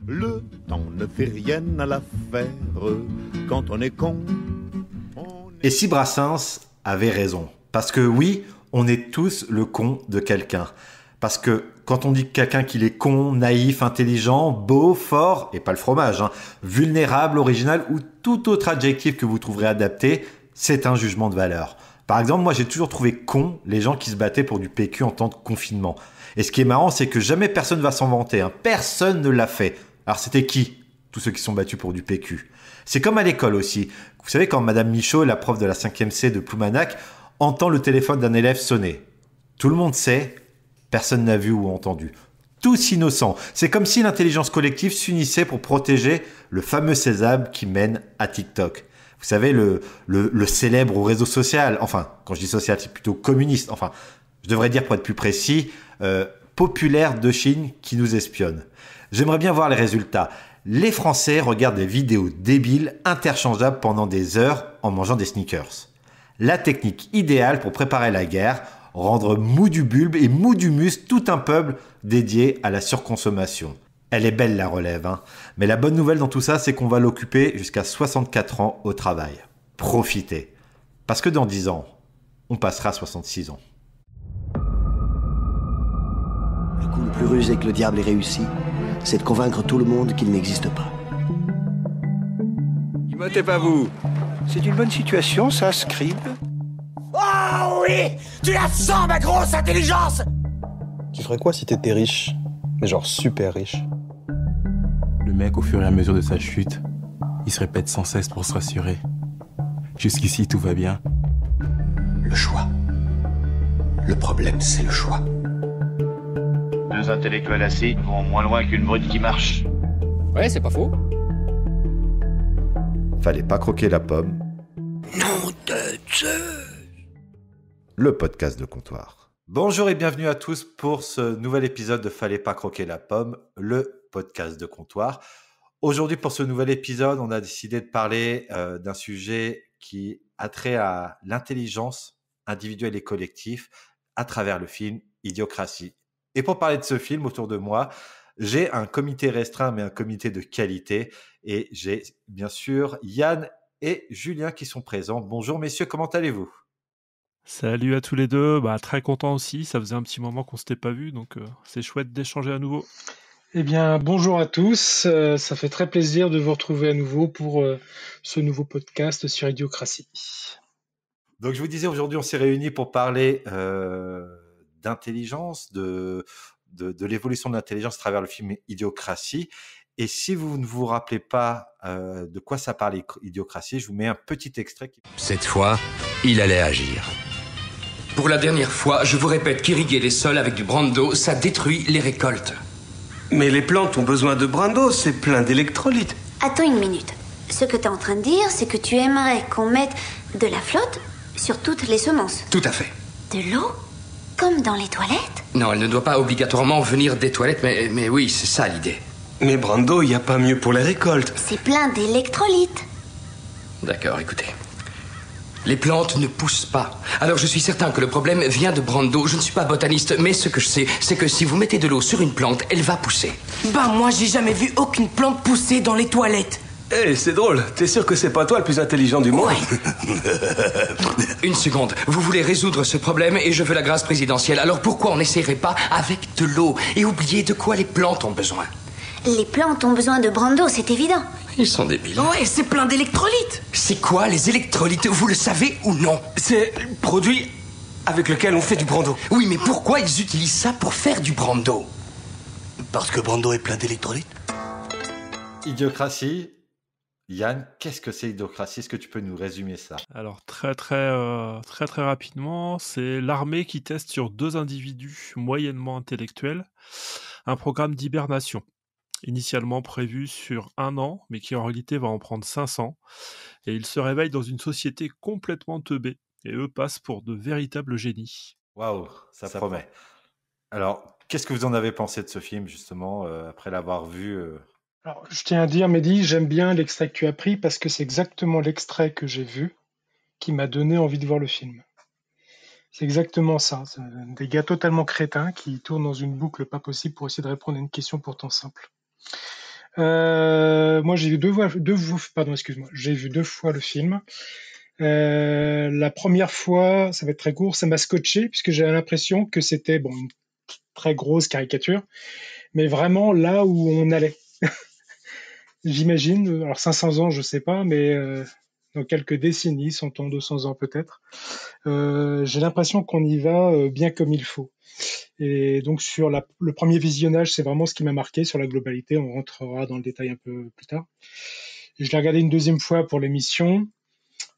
Le temps ne fait rien à l'affaire. Quand on est con, Et si Brassens avait raison? Parce que oui, on est tous le con de quelqu'un. Parce que quand on dit de quelqu'un qu'il est con, naïf, intelligent, beau, fort, et pas le fromage, vulnérable, original ou tout autre adjectif que vous trouverez adapté, c'est un jugement de valeur. Par exemple, moi j'ai toujours trouvé con les gens qui se battaient pour du PQ en temps de confinement. Et ce qui est marrant, c'est que jamais personne va s'en vanter. Personne ne l'a fait. Alors c'était qui? Tous ceux qui sont battus pour du PQ. C'est comme à l'école aussi. Vous savez, quand Madame Michaud, la prof de la 5e C de Ploumanac, entend le téléphone d'un élève sonner. Tout le monde sait, personne n'a vu ou entendu. Tous innocents. C'est comme si l'intelligence collective s'unissait pour protéger le fameux sésame qui mène à TikTok. Vous savez, le célèbre réseau social. Enfin, quand je dis social, c'est plutôt communiste. Enfin, je devrais dire, pour être plus précis, populaire de Chine qui nous espionne. J'aimerais bien voir les résultats. Les Français regardent des vidéos débiles interchangeables pendant des heures en mangeant des sneakers. La technique idéale pour préparer la guerre, rendre mou du bulbe et mou du muscle tout un peuple dédié à la surconsommation. Elle est belle la relève, mais la bonne nouvelle dans tout ça, c'est qu'on va l'occuper jusqu'à 64 ans au travail. Profitez. Parce que dans 10 ans, on passera 66 ans. Le coup le plus rusé que le diable ait réussi, c'est de convaincre tout le monde qu'il n'existe pas. Immotez pas vous. C'est une bonne situation, ça, Scribe. Oh oui! Tu la sens, ma grosse intelligence! Tu ferais quoi si t'étais riche? Mais genre super riche. Le mec, au fur et à mesure de sa chute, il se répète sans cesse pour se rassurer. Jusqu'ici, tout va bien. Le choix. Le problème, c'est le choix. Deux intellectuels assis vont moins loin qu'une brute qui marche. Ouais, c'est pas faux. Fallait pas croquer la pomme. Non de Dieu! Le podcast de comptoir. Bonjour et bienvenue à tous pour ce nouvel épisode de Fallait pas croquer la pomme, le podcast de comptoir. Aujourd'hui, pour ce nouvel épisode, on a décidé de parler d'un sujet qui a trait à l'intelligence individuelle et collective à travers le film Idiocratie. Et pour parler de ce film autour de moi, j'ai un comité restreint, mais un comité de qualité. Et j'ai bien sûr Yann et Julien qui sont présents. Bonjour messieurs, comment allez-vous ? Salut à tous les deux, très content aussi, ça faisait un petit moment qu'on s'était pas vu, donc c'est chouette d'échanger à nouveau. Eh bien, bonjour à tous, ça fait très plaisir de vous retrouver à nouveau pour ce nouveau podcast sur Idiocratie. Donc je vous disais, aujourd'hui on s'est réunis pour parler d'intelligence, de l'évolution de l'intelligence à travers le film Idiocratie. Et si vous ne vous rappelez pas de quoi ça parle Idiocratie, je vous mets un petit extrait. Cette fois, il allait agir. Pour la dernière fois, je vous répète qu'irriguer les sols avec du brando, ça détruit les récoltes. Mais les plantes ont besoin de brando, c'est plein d'électrolytes. Attends une minute. Ce que t'es en train de dire, c'est que tu aimerais qu'on mette de la flotte sur toutes les semences. Tout à fait. De l'eau ? Comme dans les toilettes ? Non, elle ne doit pas obligatoirement venir des toilettes, mais oui, c'est ça l'idée. Mais brando, il n'y a pas mieux pour les récoltes. C'est plein d'électrolytes. D'accord, écoutez. Les plantes ne poussent pas. Alors je suis certain que le problème vient de brando. Je ne suis pas botaniste, mais ce que je sais, c'est que si vous mettez de l'eau sur une plante, elle va pousser. Moi, j'ai jamais vu aucune plante pousser dans les toilettes. C'est drôle. T'es sûr que c'est pas toi le plus intelligent du monde ? Une seconde. Vous voulez résoudre ce problème et je veux la grâce présidentielle. Alors pourquoi on n'essayerait pas avec de l'eau et oublier de quoi les plantes ont besoin ? Les plantes ont besoin de brando, c'est évident. Ils sont débiles. Ouais, c'est plein d'électrolytes. C'est quoi les électrolytes ? Vous le savez ou non ? C'est le produit avec lequel on fait du brando. Oui, mais pourquoi ils utilisent ça pour faire du brando ? Parce que brando est plein d'électrolytes. Idiocratie. Yann, qu'est-ce que c'est Idiocratie ? Est-ce que tu peux nous résumer ça ? Alors très rapidement, c'est l'armée qui teste sur 2 individus moyennement intellectuels un programme d'hibernation. Initialement prévu sur 1 an, mais qui en réalité va en prendre 500. Et ils se réveillent dans une société complètement teubée. Et eux passent pour de véritables génies. Waouh, ça promet. Alors, qu'est-ce que vous en avez pensé de ce film, justement, après l'avoir vu Alors, je tiens à dire, Mehdi, j'aime bien l'extrait que tu as pris parce que c'est exactement l'extrait que j'ai vu qui m'a donné envie de voir le film. C'est exactement ça. C'est des gars totalement crétins qui tournent dans une boucle pas possible pour essayer de répondre à une question pourtant simple. Moi, j'ai vu j'ai vu 2 fois le film. La première fois, ça va être très court, ça m'a scotché puisque j'avais l'impression que c'était une très grosse caricature, mais vraiment là où on allait. J'imagine, alors 500 ans, je sais pas, mais dans quelques décennies, 100 ans, 200 ans peut-être, j'ai l'impression qu'on y va bien comme il faut. Et donc sur le premier visionnage, c'est vraiment ce qui m'a marqué sur la globalité. On rentrera dans le détail un peu plus tard. Et je l'ai regardé une deuxième fois pour l'émission.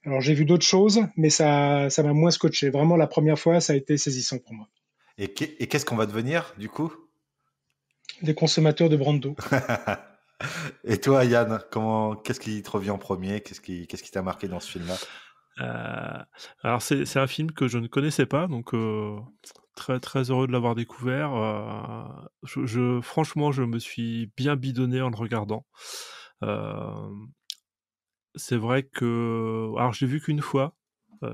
Alors j'ai vu d'autres choses, mais ça m'a moins scotché. Vraiment, la première fois, ça a été saisissant pour moi. Et qu'est-ce qu'on va devenir, du coup? Des consommateurs de Brando. Et toi, Yann, qu'est-ce qui te revient en premier? Qu'est-ce qui t'a marqué dans ce film-là? Alors c'est un film que je ne connaissais pas, donc très très heureux de l'avoir découvert. Franchement, je me suis bien bidonné en le regardant. C'est vrai que, alors je l'ai vu qu'une fois.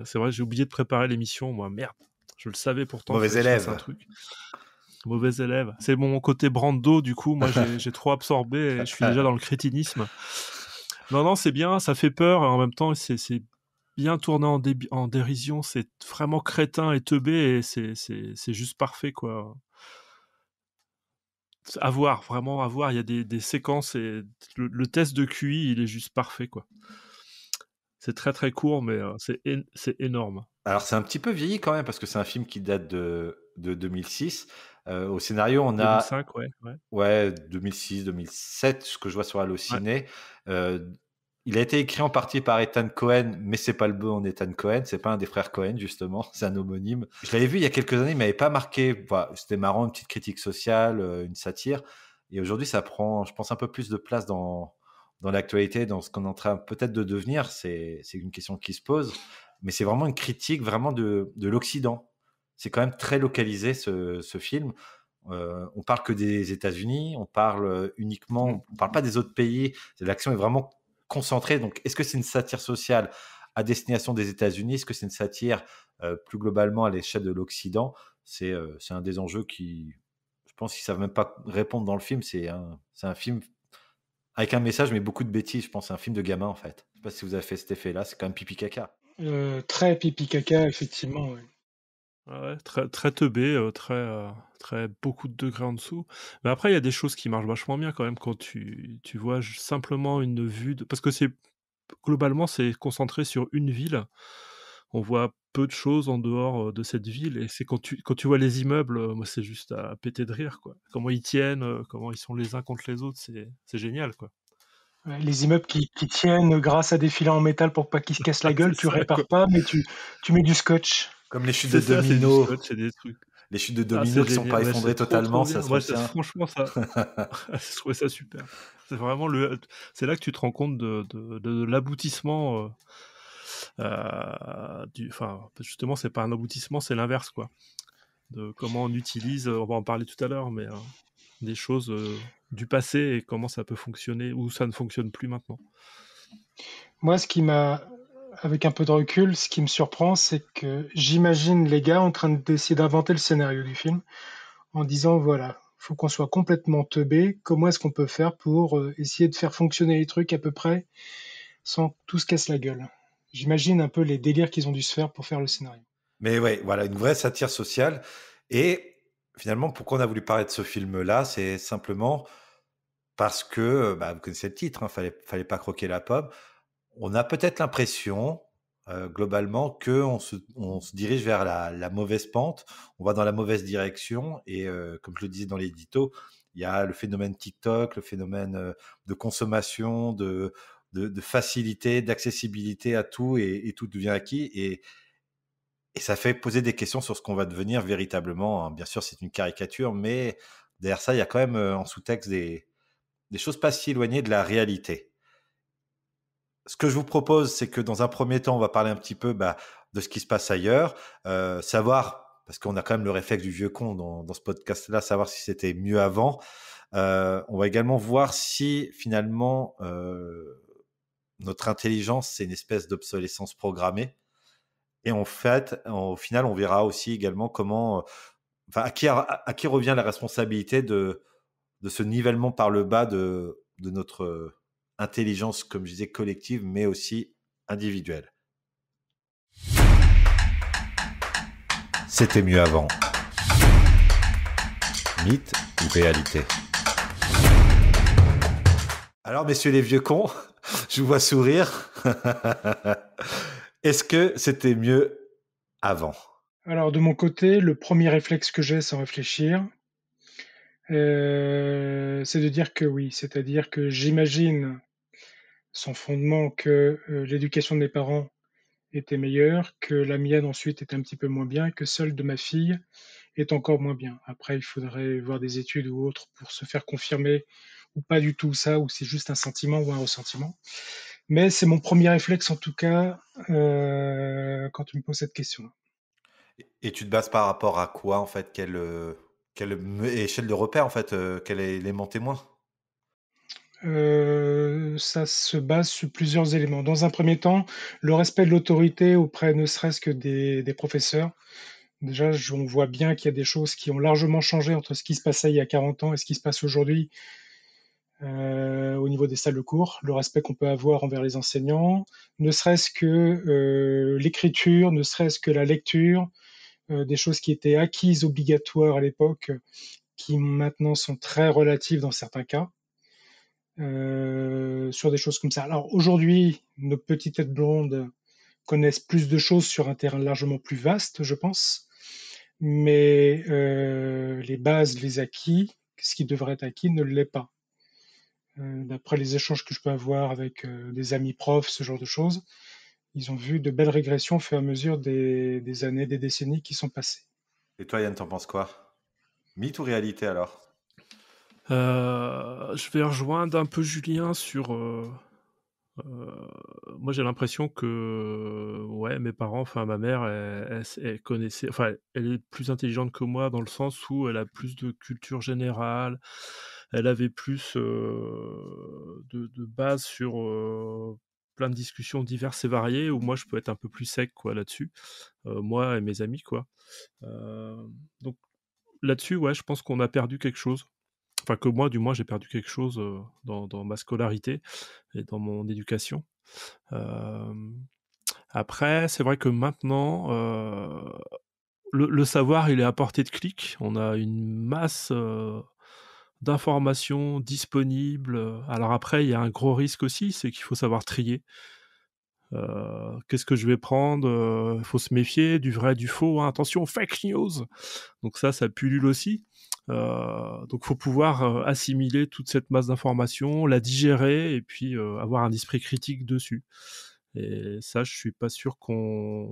C'est vrai, j'ai oublié de préparer l'émission. Moi, merde, je le savais pourtant. Mauvais élève. Un truc. Mauvais élève. C'est mon côté Brando, du coup. Moi, j'ai trop absorbé et je suis déjà dans le crétinisme. Non, c'est bien, ça fait peur. Et en même temps, c'est bien tourné en dérision. C'est vraiment crétin et teubé et c'est juste parfait, quoi. À voir, vraiment à voir. Il y a des séquences et le test de QI, il est juste parfait, quoi. C'est très très court, mais c'est énorme. Alors c'est un petit peu vieilli quand même parce que c'est un film qui date de 2006. Au scénario, on a 2005, ouais 2006, 2007, ce que je vois sur Allociné. Il a été écrit en partie par Ethan Cohen, mais c'est pas le bon Ethan Cohen, c'est pas un des frères Cohen justement, c'est un homonyme. Je l'avais vu il y a quelques années, il m'avait pas marqué. Voilà, c'était marrant, une petite critique sociale, une satire. Et aujourd'hui, ça prend, je pense, un peu plus de place dans l'actualité, dans ce qu'on est en train peut-être de devenir. C'est une question qui se pose, mais c'est vraiment une critique vraiment de l'Occident. C'est quand même très localisé ce film. On parle que des États-Unis, on parle uniquement, on parle pas des autres pays. L'action est vraiment concentrée. Donc, est-ce que c'est une satire sociale à destination des États-Unis? Est-ce que c'est une satire plus globalement à l'échelle de l'Occident? C'est un des enjeux qui, je pense qu'ils savent même pas répondre dans le film. C'est un film avec un message, mais beaucoup de bêtises. Je pense que c'est un film de gamin, en fait. Je sais pas si vous avez fait cet effet-là. C'est quand même pipi caca. Très pipi caca, effectivement. Ouais. Ouais, très, très teubé, très beaucoup de degrés en dessous. Mais après, il y a des choses qui marchent vachement bien quand même quand tu vois simplement une vue parce que globalement, c'est concentré sur une ville. On voit peu de choses en dehors de cette ville et c'est quand tu vois les immeubles, moi c'est juste à péter de rire, quoi. Comment ils tiennent, comment ils sont les uns contre les autres, c'est génial, quoi. Ouais, les immeubles qui tiennent grâce à des filets en métal pour pas qu'ils se cassent la gueule, tu répares pas, mais tu mets du scotch. Comme les chutes de Domino. C'est des trucs. Les chutes de Domino qui sont pas effondrées totalement, ça se retient. Franchement, ça, je trouvais ça super. C'est vraiment c'est là que tu te rends compte de l'aboutissement. Justement, c'est pas un aboutissement, c'est l'inverse, quoi. De comment on utilise, on va en parler tout à l'heure, mais des choses du passé et comment ça peut fonctionner ou ça ne fonctionne plus maintenant. Moi, avec un peu de recul, ce qui me surprend, c'est que j'imagine les gars en train d'essayer d'inventer le scénario du film en disant, voilà, faut qu'on soit complètement teubé. Comment est-ce qu'on peut faire pour essayer de faire fonctionner les trucs à peu près sans que tout se casse la gueule? J'imagine un peu les délires qu'ils ont dû se faire pour faire le scénario. Mais ouais, voilà, une vraie satire sociale. Et finalement, pourquoi on a voulu parler de ce film-là? C'est simplement parce que, vous connaissez le titre, fallait pas croquer la pomme. On a peut-être l'impression, globalement, qu'on se dirige vers la mauvaise pente, on va dans la mauvaise direction, et comme je le disais dans l'édito, il y a le phénomène TikTok, le phénomène de consommation, de facilité, d'accessibilité à tout, et tout devient acquis, et ça fait poser des questions sur ce qu'on va devenir véritablement. Bien sûr, c'est une caricature, mais derrière ça, il y a quand même en sous-texte des choses pas si éloignées de la réalité. Ce que je vous propose, c'est que dans un premier temps, on va parler un petit peu de ce qui se passe ailleurs, savoir, parce qu'on a quand même le réflexe du vieux con dans ce podcast-là, savoir si c'était mieux avant. On va également voir si finalement notre intelligence, c'est une espèce d'obsolescence programmée. Et en fait, au final, on verra aussi également comment, à qui revient la responsabilité de ce nivellement par le bas de de notre intelligence, comme je disais, collective, mais aussi individuelle. C'était mieux avant. Mythe ou réalité? Alors, messieurs les vieux cons, je vous vois sourire. Est-ce que c'était mieux avant? Alors, de mon côté, le premier réflexe que j'ai sans réfléchir, c'est de dire que oui. C'est-à-dire que j'imagine, sans fondement, que l'éducation de mes parents était meilleure, que la mienne ensuite était un petit peu moins bien, que celle de ma fille est encore moins bien. Après, il faudrait voir des études ou autres pour se faire confirmer ou pas du tout ça, ou c'est juste un sentiment ou un ressentiment. Mais c'est mon premier réflexe en tout cas quand tu me poses cette question-là. Et tu te bases par rapport à quoi en fait? Quelle échelle de repère en fait? Quel élément témoin? Ça se base sur plusieurs éléments. Dans un premier temps, le respect de l'autorité auprès ne serait-ce que des professeurs. Déjà, on voit bien qu'il y a des choses qui ont largement changé entre ce qui se passait il y a 40 ans et ce qui se passe aujourd'hui au niveau des salles de cours, le respect qu'on peut avoir envers les enseignants, ne serait-ce que l'écriture, ne serait-ce que la lecture, des choses qui étaient acquises obligatoires à l'époque, qui maintenant sont très relatives dans certains cas. Sur des choses comme ça. Alors aujourd'hui, nos petites têtes blondes connaissent plus de choses sur un terrain largement plus vaste, je pense, mais les bases, les acquis, ce qui devrait être acquis, ne l'est pas. D'après les échanges que je peux avoir avec des amis profs, ce genre de choses, ils ont vu de belles régressions au fur et à mesure des années, des décennies qui sont passées. Et toi, Yann, t'en penses quoi? Mythe ou réalité alors? Je vais rejoindre un peu Julien sur. Moi, j'ai l'impression que, ouais, mes parents, enfin ma mère, elle connaissait, enfin, elle est plus intelligente que moi dans le sens où elle a plus de culture générale, elle avait plus de base sur plein de discussions diverses et variées, où moi je peux être un peu plus sec quoi là-dessus, moi et mes amis quoi. Donc là-dessus, ouais, je pense qu'on a perdu quelque chose. Enfin, que moi, du moins, j'ai perdu quelque chose dans ma scolarité et dans mon éducation. Après, c'est vrai que maintenant, le savoir, il est à portée de clic. On a une masse d'informations disponibles. Alors après, il y a un gros risque aussi, c'est qu'il faut savoir trier. Qu'est-ce que je vais prendre? Faut se méfier du vrai, du faux. Hein. Attention, fake news. Donc ça pullule aussi. Donc faut pouvoir assimiler toute cette masse d'informations, la digérer et puis avoir un esprit critique dessus. Et ça, je suis pas sûr que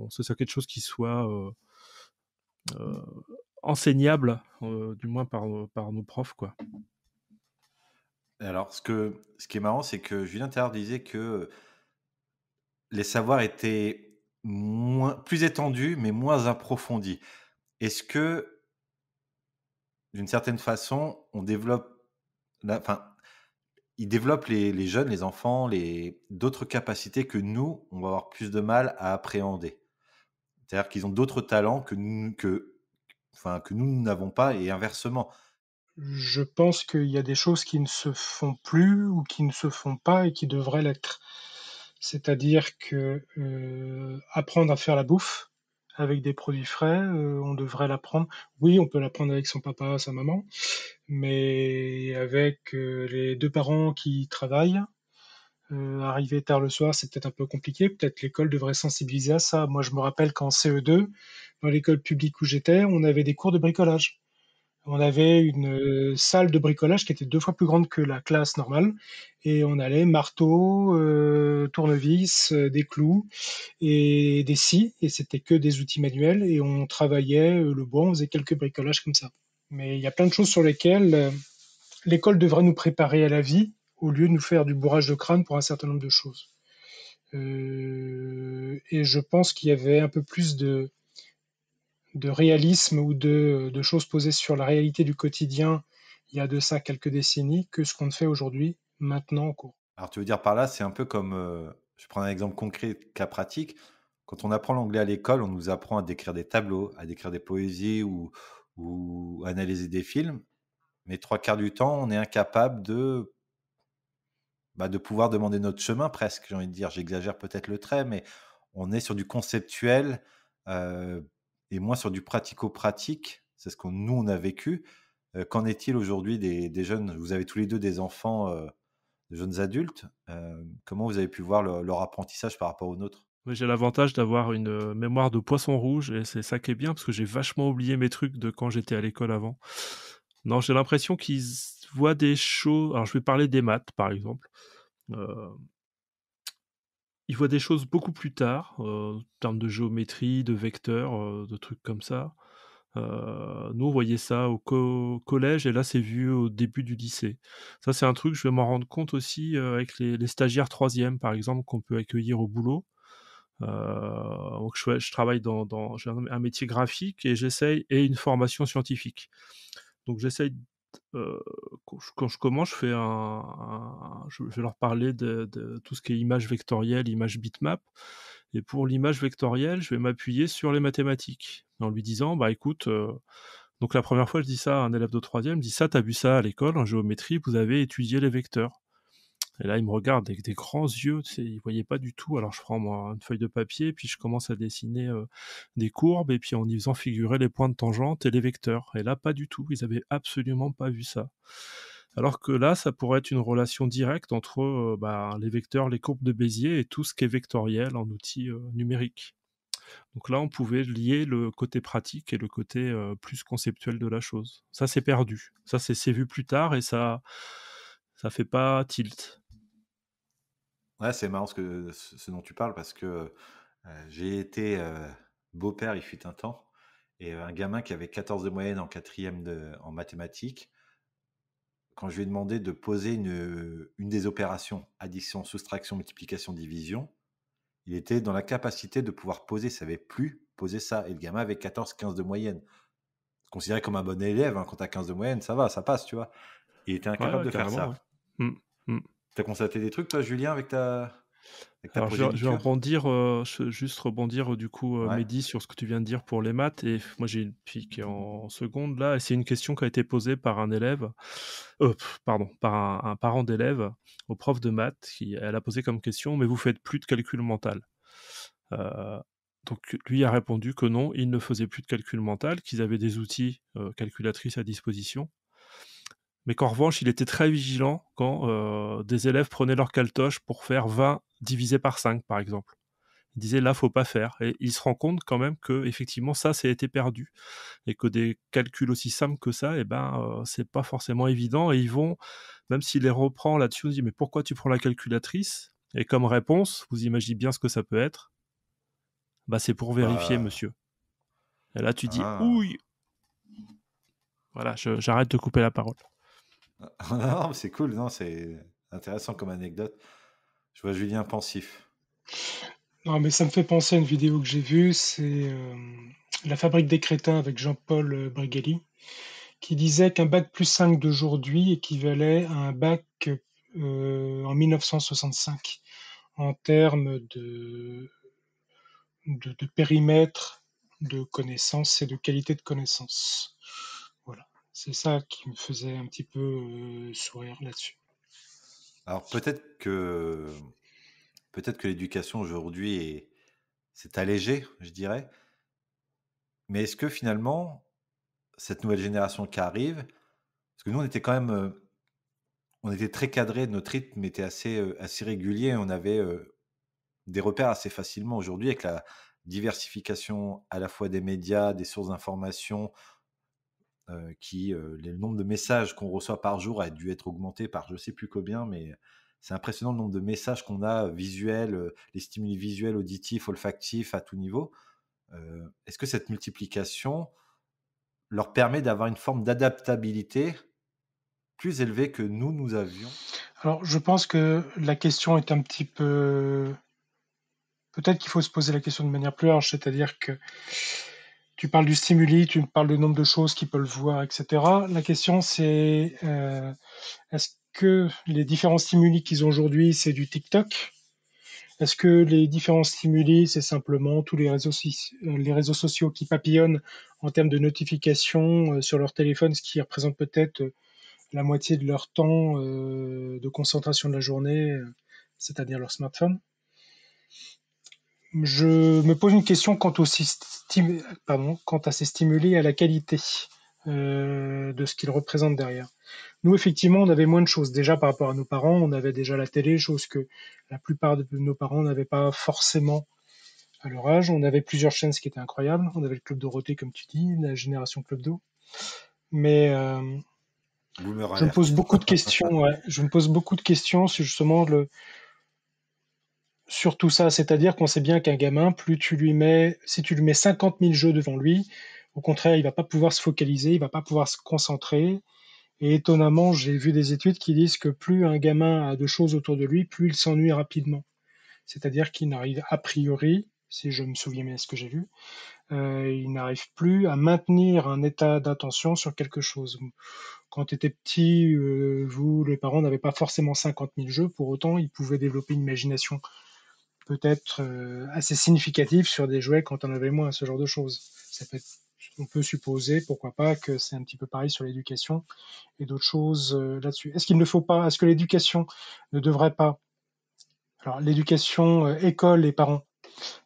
ce soit quelque chose qui soit enseignable, du moins par nos profs, quoi. Alors, ce qui est marrant, c'est que Julien Théard disait que les savoirs étaient plus étendus, mais moins approfondis. Est-ce que, d'une certaine façon, ils développent les jeunes, les enfants, d'autres capacités que nous, on va avoir plus de mal à appréhender. C'est-à-dire qu'ils ont d'autres talents que nous n'avons pas et inversement. Je pense qu'il y a des choses qui ne se font plus ou qui ne se font pas et qui devraient l'être. C'est-à-dire que apprendre à faire la bouffe avec des produits frais, on devrait l'apprendre. Oui, on peut l'apprendre avec son papa, sa maman, mais avec les deux parents qui travaillent, arriver tard le soir, c'est peut-être un peu compliqué. Peut-être l'école devrait sensibiliser à ça. Moi, je me rappelle qu'en CE2, dans l'école publique où j'étais, on avait des cours de bricolage. On avait une salle de bricolage qui était 2 fois plus grande que la classe normale et on allait marteau, tournevis, des clous et des scies et c'était que des outils manuels et on travaillait, le bois, on faisait quelques bricolages comme ça. Mais il y a plein de choses sur lesquelles, l'école devrait nous préparer à la vie au lieu de nous faire du bourrage de crâne pour un certain nombre de choses. Et je pense qu'il y avait un peu plus de réalisme ou de choses posées sur la réalité du quotidien il y a de ça quelques décennies que ce qu'on fait aujourd'hui, maintenant en cours. Alors, tu veux dire par là, c'est un peu comme, je prends un exemple concret, cas pratique. Quand on apprend l'anglais à l'école, on nous apprend à décrire des tableaux, à décrire des poésies ou analyser des films. Mais 3 quarts du temps, on est incapable de de pouvoir demander notre chemin presque, j'ai envie de dire. J'exagère peut-être le trait, mais on est sur du conceptuel et moins sur du pratico-pratique. C'est ce que nous, on a vécu. Qu'en est-il aujourd'hui des jeunes? Vous avez tous les deux des enfants, de jeunes adultes. Comment vous avez pu voir leur apprentissage par rapport au nôtre? Mais j'ai l'avantage d'avoir une mémoire de poisson rouge et c'est ça qui est bien parce que j'ai vachement oublié mes trucs de quand j'étais à l'école avant. Non, j'ai l'impression qu'ils voient des choses. Alors, je vais parler des maths, par exemple. Ils voient des choses beaucoup plus tard, en termes de géométrie, de vecteurs, de trucs comme ça. Nous, on voyait ça au collège et là, c'est vu au début du lycée. Ça, c'est un truc, je vais m'en rendre compte aussi avec les stagiaires troisième, par exemple, qu'on peut accueillir au boulot. Donc je travaille j'ai un métier graphique et et une formation scientifique. Donc j'essaye quand je commence, je fais je vais leur parler de tout ce qui est image vectorielle, image bitmap. Et pour l'image vectorielle, je vais m'appuyer sur les mathématiques en lui disant, bah écoute, donc la première fois je dis ça à un élève de troisième, je dis ça, t'as vu ça à l'école en géométrie, vous avez étudié les vecteurs. Et là, il me regarde avec des grands yeux, tu sais, il voyait pas du tout. Alors je prends moi une feuille de papier, puis je commence à dessiner des courbes, et puis en y faisant figurer les points de tangente et les vecteurs. Et là, pas du tout. Ils avaient absolument pas vu ça. Alors que là, ça pourrait être une relation directe entre les vecteurs, les courbes de Bézier et tout ce qui est vectoriel en outils numériques. Donc là, on pouvait lier le côté pratique et le côté plus conceptuel de la chose. Ça, c'est perdu. Ça, c'est vu plus tard et ça fait pas tilt. Ouais, c'est marrant ce dont tu parles parce que j'ai été beau-père, il fut un temps, et un gamin qui avait 14 de moyenne en quatrième en mathématiques, quand je lui ai demandé de poser une des opérations, addition, soustraction, multiplication, division, il était dans la capacité de pouvoir poser, il ne savait plus poser ça. Et le gamin avait 14-15 de moyenne. Considéré comme un bon élève, hein, quand tu as 15 de moyenne, ça va, ça passe, tu vois. Il était incapable de faire ça. Ouais. Tu as constaté des trucs, toi, Julien, avec ta Alors, je vais juste rebondir du coup, Mehdi, sur ce que tu viens de dire pour les maths. Et moi, j'ai une fille qui est en seconde là, et c'est une question qui a été posée par un élève, par un parent d'élève au prof de maths. Elle a posé comme question, mais vous faites plus de calcul mental. Donc lui a répondu que non, il ne faisait plus de calcul mental, qu'ils avaient des outils calculatrices à disposition. Mais qu'en revanche, il était très vigilant quand des élèves prenaient leur caltoche pour faire 20 divisé par 5, par exemple. Il disait là, faut pas faire. Et il se rend compte quand même que effectivement ça a été perdu et que des calculs aussi simples que ça, c'est pas forcément évident. Et ils vont, même s'il les reprend là-dessus, on dit mais pourquoi tu prends la calculatrice? Et comme réponse, vous imaginez bien ce que ça peut être. Bah c'est pour vérifier, monsieur. Et là tu dis ouille. Voilà, j'arrête de couper la parole. Non, c'est cool, non, c'est intéressant comme anecdote. Je vois Julien pensif. Non, mais ça me fait penser à une vidéo que j'ai vue, c'est La fabrique des crétins avec Jean-Paul Bregelli, qui disait qu'un bac plus 5 d'aujourd'hui équivalait à un bac en 1965 en termes de périmètre de connaissances et de qualité de connaissances. Voilà, c'est ça qui me faisait un petit peu sourire là-dessus. Alors peut-être que l'éducation aujourd'hui s'est allégée, je dirais. Mais est-ce que finalement, cette nouvelle génération qui arrive, parce que nous on était quand même, on était très cadrés, notre rythme était assez régulier, on avait des repères assez facilement. Aujourd'hui, avec la diversification à la fois des médias, des sources d'information, le nombre de messages qu'on reçoit par jour a dû être augmenté par je sais plus combien, mais c'est impressionnant le nombre de messages qu'on a visuels, les stimuli visuels, auditifs, olfactifs à tout niveau. Est-ce que cette multiplication leur permet d'avoir une forme d'adaptabilité plus élevée que nous avions? Alors, je pense que la question est un petit peu... Peut-être qu'il faut se poser la question de manière plus large, c'est-à-dire que tu parles du stimuli, tu parles du nombre de choses qu'ils peuvent voir, etc. La question, c'est est-ce que les différents stimuli qu'ils ont aujourd'hui, c'est du TikTok? Est-ce que les différents stimuli, c'est simplement tous les réseaux sociaux qui papillonnent en termes de notifications sur leur téléphone, ce qui représente peut-être la moitié de leur temps de concentration de la journée, c'est-à-dire leur smartphone. Je me pose une question quant à ces stimuli et à la qualité de ce qu'ils représentent derrière. Nous, effectivement, on avait moins de choses. Déjà, par rapport à nos parents, on avait déjà la télé, chose que la plupart de nos parents n'avaient pas forcément à leur âge. On avait plusieurs chaînes, ce qui était incroyable. On avait le Club Dorothée, comme tu dis, la génération Club d'eau. Mais je me pose beaucoup de questions. Ouais, je me pose beaucoup de questions sur justement sur tout ça. C'est-à-dire qu'on sait bien qu'un gamin, si tu lui mets 50 000 jeux devant lui, au contraire, il va pas pouvoir se focaliser, il va pas pouvoir se concentrer. Et étonnamment, j'ai vu des études qui disent que plus un gamin a de choses autour de lui, plus il s'ennuie rapidement. C'est-à-dire qu'il n'arrive a priori, si je me souviens bien de ce que j'ai vu, il n'arrive plus à maintenir un état d'attention sur quelque chose. Quand tu étais petit, vous, les parents, n'avaient pas forcément 50 000 jeux, pour autant, ils pouvaient développer une imagination peut-être assez significative sur des jouets quand on avait moins, ce genre de choses. On peut supposer, pourquoi pas, que c'est un petit peu pareil sur l'éducation et d'autres choses là-dessus. Est-ce que l'éducation ne devrait pas, alors l'éducation école et parents,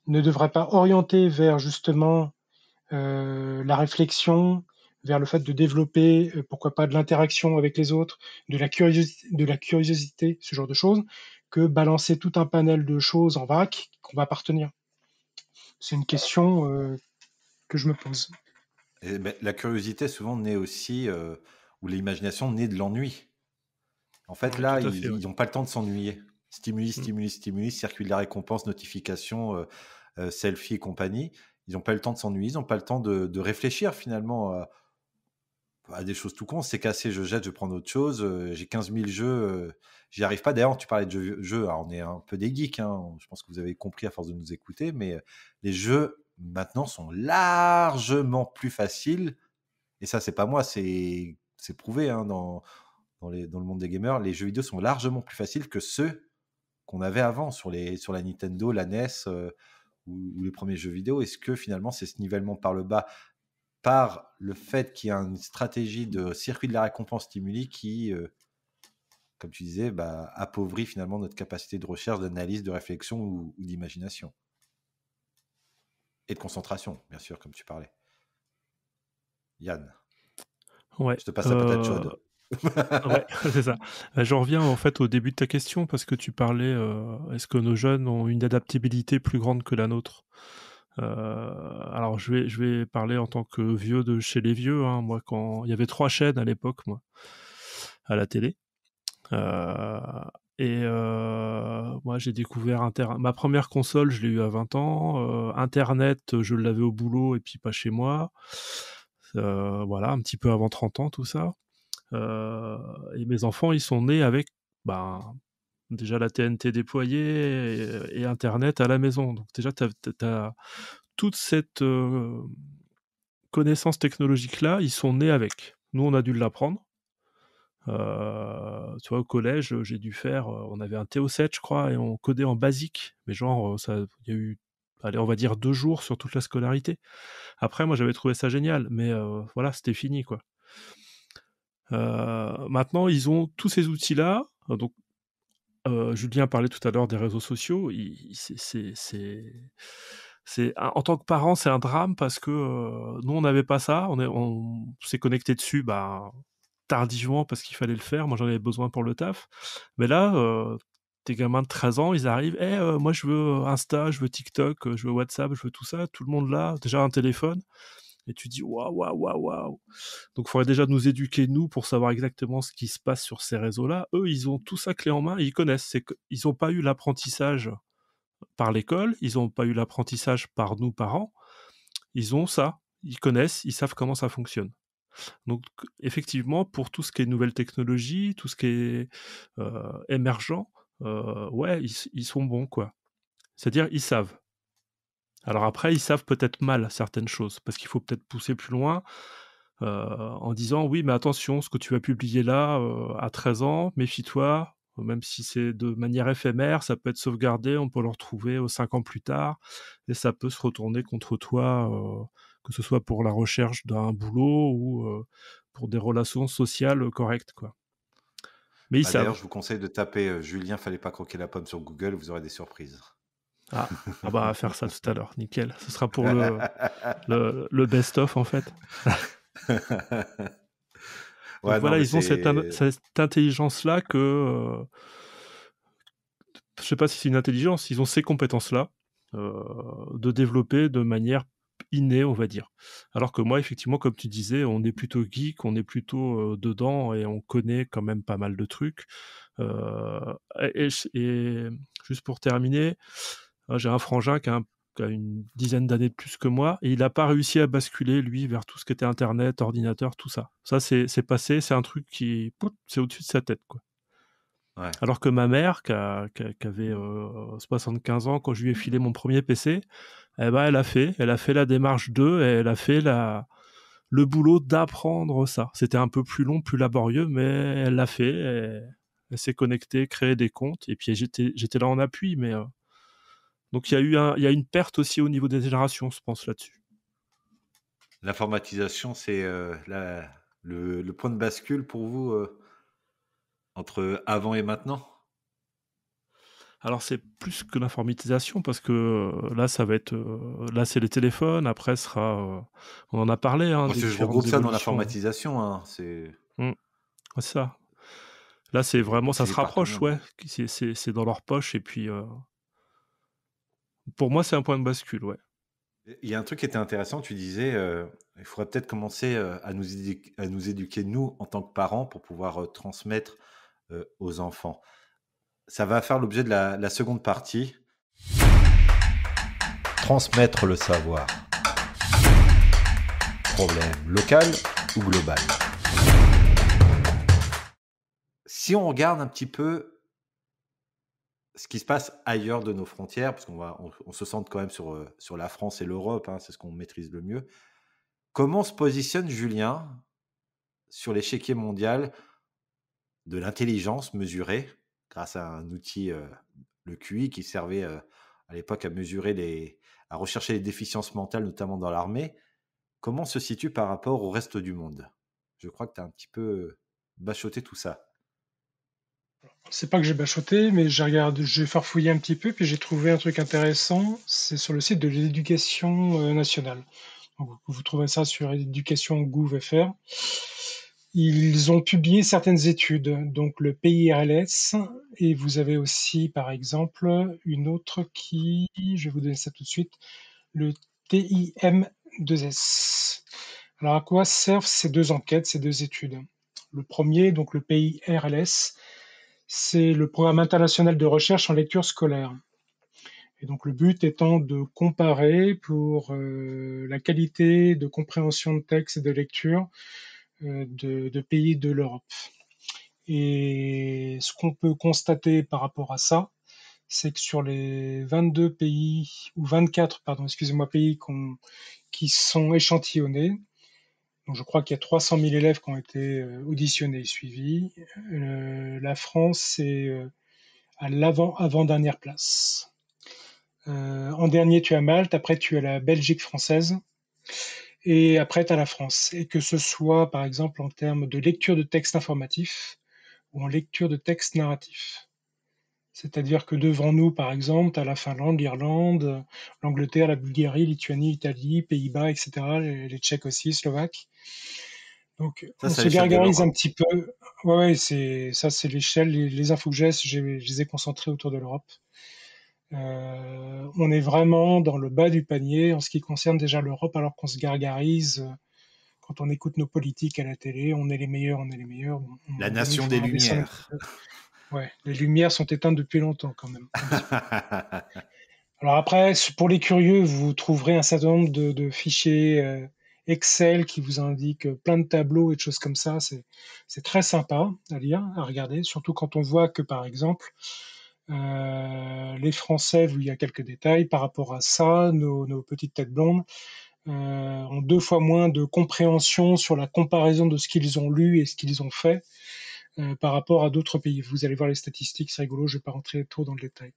ne devrait pas orienter vers justement la réflexion, vers le fait de développer, pourquoi pas, de l'interaction avec les autres, de la curiosité, ce genre de choses, que balancer tout un panel de choses en vrac qu'on va pas retenir. C'est une question que je me pose. Et la curiosité souvent naît aussi, ou l'imagination naît de l'ennui. En fait, oui, là, ils n'ont pas le temps de s'ennuyer. Stimuli, circuit de la récompense, notification, selfie et compagnie. Ils n'ont pas le temps de s'ennuyer, ils n'ont pas le temps de réfléchir finalement à des choses tout con. C'est cassé, je jette, je prends autre chose. J'ai 15 000 jeux, j'y arrive pas. D'ailleurs, tu parlais de jeux, alors on est un peu des geeks, hein, je pense que vous avez compris à force de nous écouter, mais les jeux maintenant sont largement plus faciles. Et ça, c'est pas moi, c'est prouvé hein, dans le monde des gamers. Les jeux vidéo sont largement plus faciles que ceux qu'on avait avant sur la Nintendo, la NES ou les premiers jeux vidéo. Est-ce que finalement, c'est ce nivellement par le bas, par le fait qu'il y a une stratégie de circuit de la récompense stimuli qui, comme tu disais, appauvrit finalement notre capacité de recherche, d'analyse, de réflexion ou d'imagination. Et de concentration, bien sûr, comme tu parlais. Yann, ouais, je te passe la patate chaude. Ouais, c'est ça. J'en reviens en fait au début de ta question parce que tu parlais, est-ce que nos jeunes ont une adaptabilité plus grande que la nôtre? Alors je vais parler en tant que vieux de chez les vieux. Hein. Moi, quand il y avait 3 chaînes à l'époque, moi, à la télé. Moi, j'ai découvert ma première console, je l'ai eu à 20 ans. Internet, je l'avais au boulot et puis pas chez moi. Voilà, un petit peu avant 30 ans, tout ça. Et mes enfants, ils sont nés avec déjà la TNT déployée et Internet à la maison. Donc déjà, t'as toute cette connaissance technologique-là, ils sont nés avec. Nous, on a dû l'apprendre. Tu vois, au collège, j'ai dû faire... on avait un TO7, je crois, et on codait en basique. Mais genre, il y a eu, allez, on va dire 2 jours sur toute la scolarité. Après, moi, j'avais trouvé ça génial. Mais voilà, c'était fini, quoi. Maintenant, ils ont tous ces outils-là. Donc, Julien parlait tout à l'heure des réseaux sociaux. En tant que parent, c'est un drame parce que nous, on n'avait pas ça. On s'est connecté dessus tardivement parce qu'il fallait le faire. Moi, j'en avais besoin pour le taf. Mais là, des gamins de 13 ans, ils arrivent. Moi, je veux Insta, je veux TikTok, je veux WhatsApp, je veux tout ça. Tout le monde là, déjà un téléphone. Et tu dis waouh. Donc il faudrait déjà nous éduquer, nous, pour savoir exactement ce qui se passe sur ces réseaux-là. Eux, ils ont tout ça clé en main et ils connaissent. Ils n'ont pas eu l'apprentissage par l'école, ils n'ont pas eu l'apprentissage par nous, parents. Ils ont ça, ils connaissent, ils savent comment ça fonctionne. Donc effectivement, pour tout ce qui est nouvelles technologies, tout ce qui est émergent, ils sont bons, quoi. C'est-à-dire, ils savent. Alors après, ils savent peut-être mal certaines choses, parce qu'il faut peut-être pousser plus loin en disant « Oui, mais attention, ce que tu vas publier là, à 13 ans, méfie-toi, même si c'est de manière éphémère, ça peut être sauvegardé, on peut le retrouver 5 ans plus tard, et ça peut se retourner contre toi que ce soit pour la recherche d'un boulot ou pour des relations sociales correctes, quoi. Mais ils savent. D'ailleurs, je vous conseille de taper Julien, fallait pas croquer la pomme sur Google, vous aurez des surprises. Ah bah, faire ça tout à l'heure, nickel. Ce sera pour le best-of, en fait. Donc Ouais, voilà, mais ils ont cette intelligence-là que... je sais pas si c'est une intelligence, ils ont ces compétences-là de développer de manière innée, on va dire. Alors que moi, effectivement, comme tu disais, on est plutôt geek, on est plutôt dedans et on connaît quand même pas mal de trucs. Et juste pour terminer, j'ai un frangin qui a une dizaine d'années de plus que moi, et il n'a pas réussi à basculer, lui, vers tout ce qui était Internet, ordinateur, tout ça. Ça, c'est passé, c'est un truc qui... c'est au-dessus de sa tête, quoi. Ouais. Alors que ma mère, qui avait 75 ans, quand je lui ai filé mon premier PC, eh ben, elle a fait la démarche 2, et elle a fait le boulot d'apprendre ça. C'était un peu plus long, plus laborieux, mais elle l'a fait, elle s'est connectée, créé des comptes, et puis j'étais là en appui, mais... Donc il y a une perte aussi au niveau des générations, je pense, là-dessus. L'informatisation, c'est le point de bascule pour vous entre avant et maintenant? Alors c'est plus que l'informatisation, parce que là ça va être là c'est les téléphones, après sera on en a parlé, hein, des Je regroupe ça dans évolutions. l'informatisation, hein, c'est C'est ça. Là c'est vraiment, ça utilisé se par tout le rapproche, monde. ouais. C'est dans leur poche, et puis pour moi c'est un point de bascule, ouais. Il y a un truc qui était intéressant, tu disais, il faudrait peut-être commencer à nous éduquer, nous, en tant que parents, pour pouvoir transmettre aux enfants. Ça va faire l'objet de la seconde partie. Transmettre le savoir. Problème local ou global? Si on regarde un petit peu ce qui se passe ailleurs de nos frontières, parce on se centre quand même sur la France et l'Europe, hein, c'est ce qu'on maîtrise le mieux. Comment se positionne Julien sur l'échiquier mondial de l'intelligence mesurée grâce à un outil, le QI, qui servait à l'époque à rechercher les déficiences mentales, notamment dans l'armée. Comment se situe par rapport au reste du monde? Je crois que tu as un petit peu bachoté tout ça. C'est pas que j'ai bachoté, mais j'ai farfouillé un petit peu, puis j'ai trouvé un truc intéressant. C'est sur le site de l'éducation nationale. Donc, vous trouverez ça sur éducation.gouv.fr. Ils ont publié certaines études, donc le PIRLS, et vous avez aussi, par exemple, une autre je vais vous donner ça tout de suite, le TIM2S. Alors, à quoi servent ces deux enquêtes, ces deux études? Le premier, donc le PIRLS, c'est le programme international de recherche en lecture scolaire. Et donc le but étant de comparer pour la qualité de compréhension de texte et de lecture de pays de l'Europe. Et ce qu'on peut constater par rapport à ça, c'est que sur les 22 pays, ou 24, pardon, excusez-moi, pays qui sont échantillonnés, donc je crois qu'il y a 300 000 élèves qui ont été auditionnés et suivis, la France est à l'avant-dernière place. En dernier, tu as Malte, après tu as la Belgique française, et après tu as la France. Et que ce soit, par exemple, en termes de lecture de texte informatif ou en lecture de texte narratif. C'est-à-dire que devant nous, par exemple, tu as la Finlande, l'Irlande, l'Angleterre, la Bulgarie, Lituanie, Italie, Pays-Bas, etc., les Tchèques aussi, Slovaques. Donc, on se gargarise un petit peu. Ouais, c'est l'échelle. Les infos que je les ai concentrées autour de l'Europe. On est vraiment dans le bas du panier en ce qui concerne déjà l'Europe, alors qu'on se gargarise quand on écoute nos politiques à la télé. On est les meilleurs, on est les meilleurs. La nation des Lumières. Ouais, les lumières sont éteintes depuis longtemps quand même. Alors après, pour les curieux, vous trouverez un certain nombre de fichiers Excel qui vous indiquent plein de tableaux et de choses comme ça. C'est très sympa à lire, à regarder, surtout quand on voit que, par exemple, les Français, il y a quelques détails par rapport à ça, nos petites têtes blondes ont 2 fois moins de compréhension sur la comparaison de ce qu'ils ont lu et ce qu'ils ont fait par rapport à d'autres pays. Vous allez voir les statistiques, c'est rigolo, je ne vais pas rentrer trop dans le détail.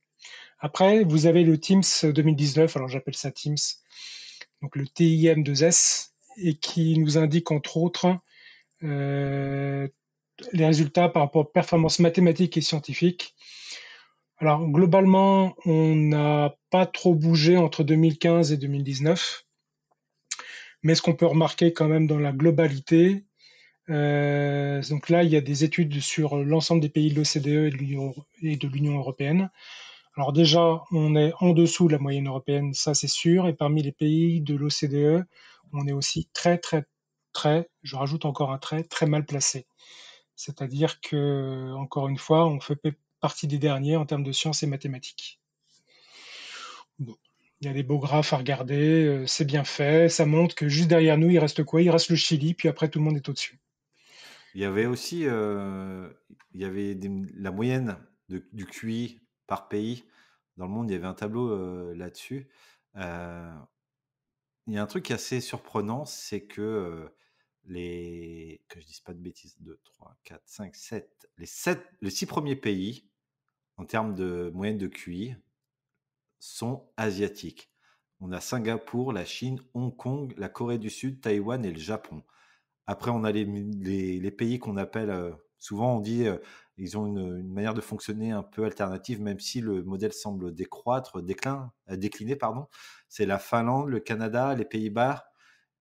Après, vous avez le TIMSS 2019, alors j'appelle ça TIMSS, donc le TIM2S, et qui nous indique entre autres les résultats par rapport aux performances mathématiques et scientifiques. Alors globalement, on n'a pas trop bougé entre 2015 et 2019, mais ce qu'on peut remarquer quand même dans la globalité, donc là, il y a des études sur l'ensemble des pays de l'OCDE et de l'Union européenne. Alors déjà, on est en dessous de la moyenne européenne, ça c'est sûr, et parmi les pays de l'OCDE, on est aussi très, je rajoute encore un très mal placé. C'est-à-dire que, encore une fois, on fait partie des derniers en termes de sciences et mathématiques. Bon. Il y a des beaux graphes à regarder, c'est bien fait, ça montre que juste derrière nous, il reste quoi? Il reste le Chili, puis après tout le monde est au-dessus. Il y avait aussi la moyenne du QI par pays. Dans le monde, il y avait un tableau là-dessus. Il y a un truc assez surprenant, c'est que que je dise pas de bêtises, 2, 3, 4, 5, 7, les 6 premiers pays, en termes de moyenne de QI, sont asiatiques. On a Singapour, la Chine, Hong Kong, la Corée du Sud, Taïwan et le Japon. Après, on a les pays qu'on appelle, souvent on dit, ils ont une manière de fonctionner un peu alternative, même si le modèle semble décliner, pardon. C'est la Finlande, le Canada, les Pays-Bas,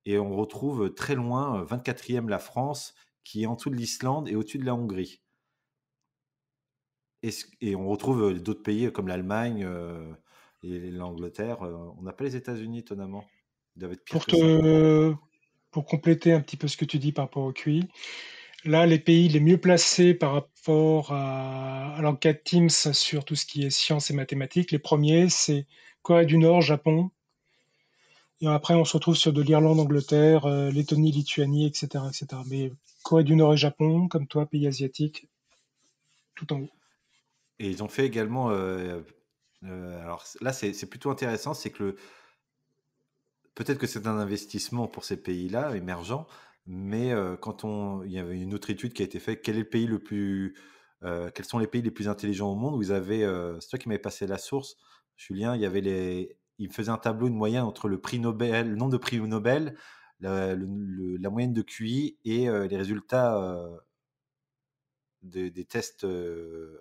et on retrouve très loin, 24e la France, qui est en dessous de l'Islande et au-dessus de la Hongrie. Et on retrouve d'autres pays comme l'Allemagne et l'Angleterre. On n'a pas les États-Unis, étonnamment. Ils doivent être pire que ça. Pour compléter un petit peu ce que tu dis par rapport au QI, là, les pays les mieux placés par rapport à l'enquête Teams sur tout ce qui est sciences et mathématiques, les premiers, c'est Corée du Nord, Japon. Et après, on se retrouve sur de l'Irlande, Angleterre, Lettonie, Lituanie, etc., etc. Mais Corée du Nord et Japon, comme toi, pays asiatiques, tout en haut. Et ils ont fait également... alors là, c'est plutôt intéressant, c'est que peut-être que c'est un investissement pour ces pays-là, émergents, mais il y avait une autre étude qui a été faite, quels sont les pays les plus intelligents au monde, où c'est toi qui m'avais passé la source, Julien, il faisait un tableau, une moyenne entre le prix Nobel, le nombre de prix Nobel, la moyenne de QI et les résultats des tests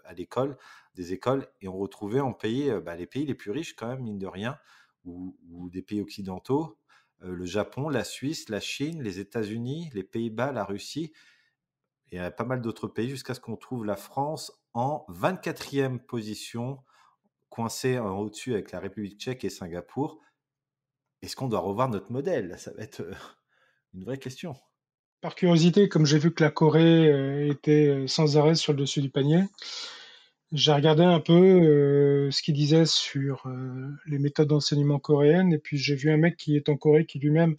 à l'école, des écoles, et on retrouvait en pays, les pays les plus riches quand même, mine de rien, ou des pays occidentaux, le Japon, la Suisse, la Chine, les États-Unis, les Pays-Bas, la Russie, et pas mal d'autres pays, jusqu'à ce qu'on trouve la France en 24e position, coincée au-dessus avec la République tchèque et Singapour. Est-ce qu'on doit revoir notre modèle? Ça va être une vraie question. Par curiosité, comme j'ai vu que la Corée était sans arrêt sur le dessus du panier, j'ai regardé un peu ce qu'il disait sur les méthodes d'enseignement coréennes, et puis j'ai vu un mec qui est en Corée, qui lui-même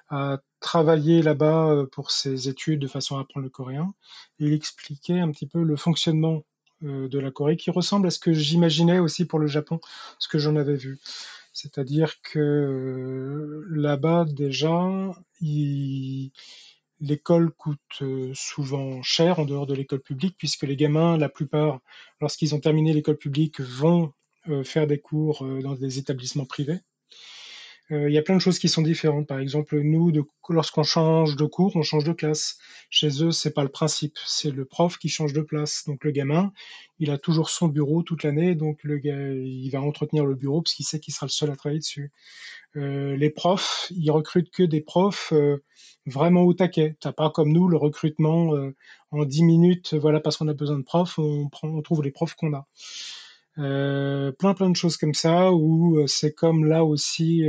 a travaillé là-bas pour ses études de façon à apprendre le coréen. Et il expliquait un petit peu le fonctionnement de la Corée, qui ressemble à ce que j'imaginais aussi pour le Japon, ce que j'en avais vu. C'est-à-dire que là-bas, déjà, l'école coûte souvent cher en dehors de l'école publique, puisque les gamins, la plupart, lorsqu'ils ont terminé l'école publique, vont faire des cours dans des établissements privés. Il y a plein de choses qui sont différentes. Par exemple, nous, lorsqu'on change de cours, on change de classe. Chez eux, c'est pas le principe. C'est le prof qui change de place. Donc le gamin, il a toujours son bureau toute l'année, donc il va entretenir le bureau parce qu'il sait qu'il sera le seul à travailler dessus. Les profs, ils recrutent que des profs vraiment au taquet. T'as pas comme nous le recrutement en 10 minutes, voilà, parce qu'on a besoin de profs, on trouve les profs qu'on a. Plein de choses comme ça, où c'est comme là aussi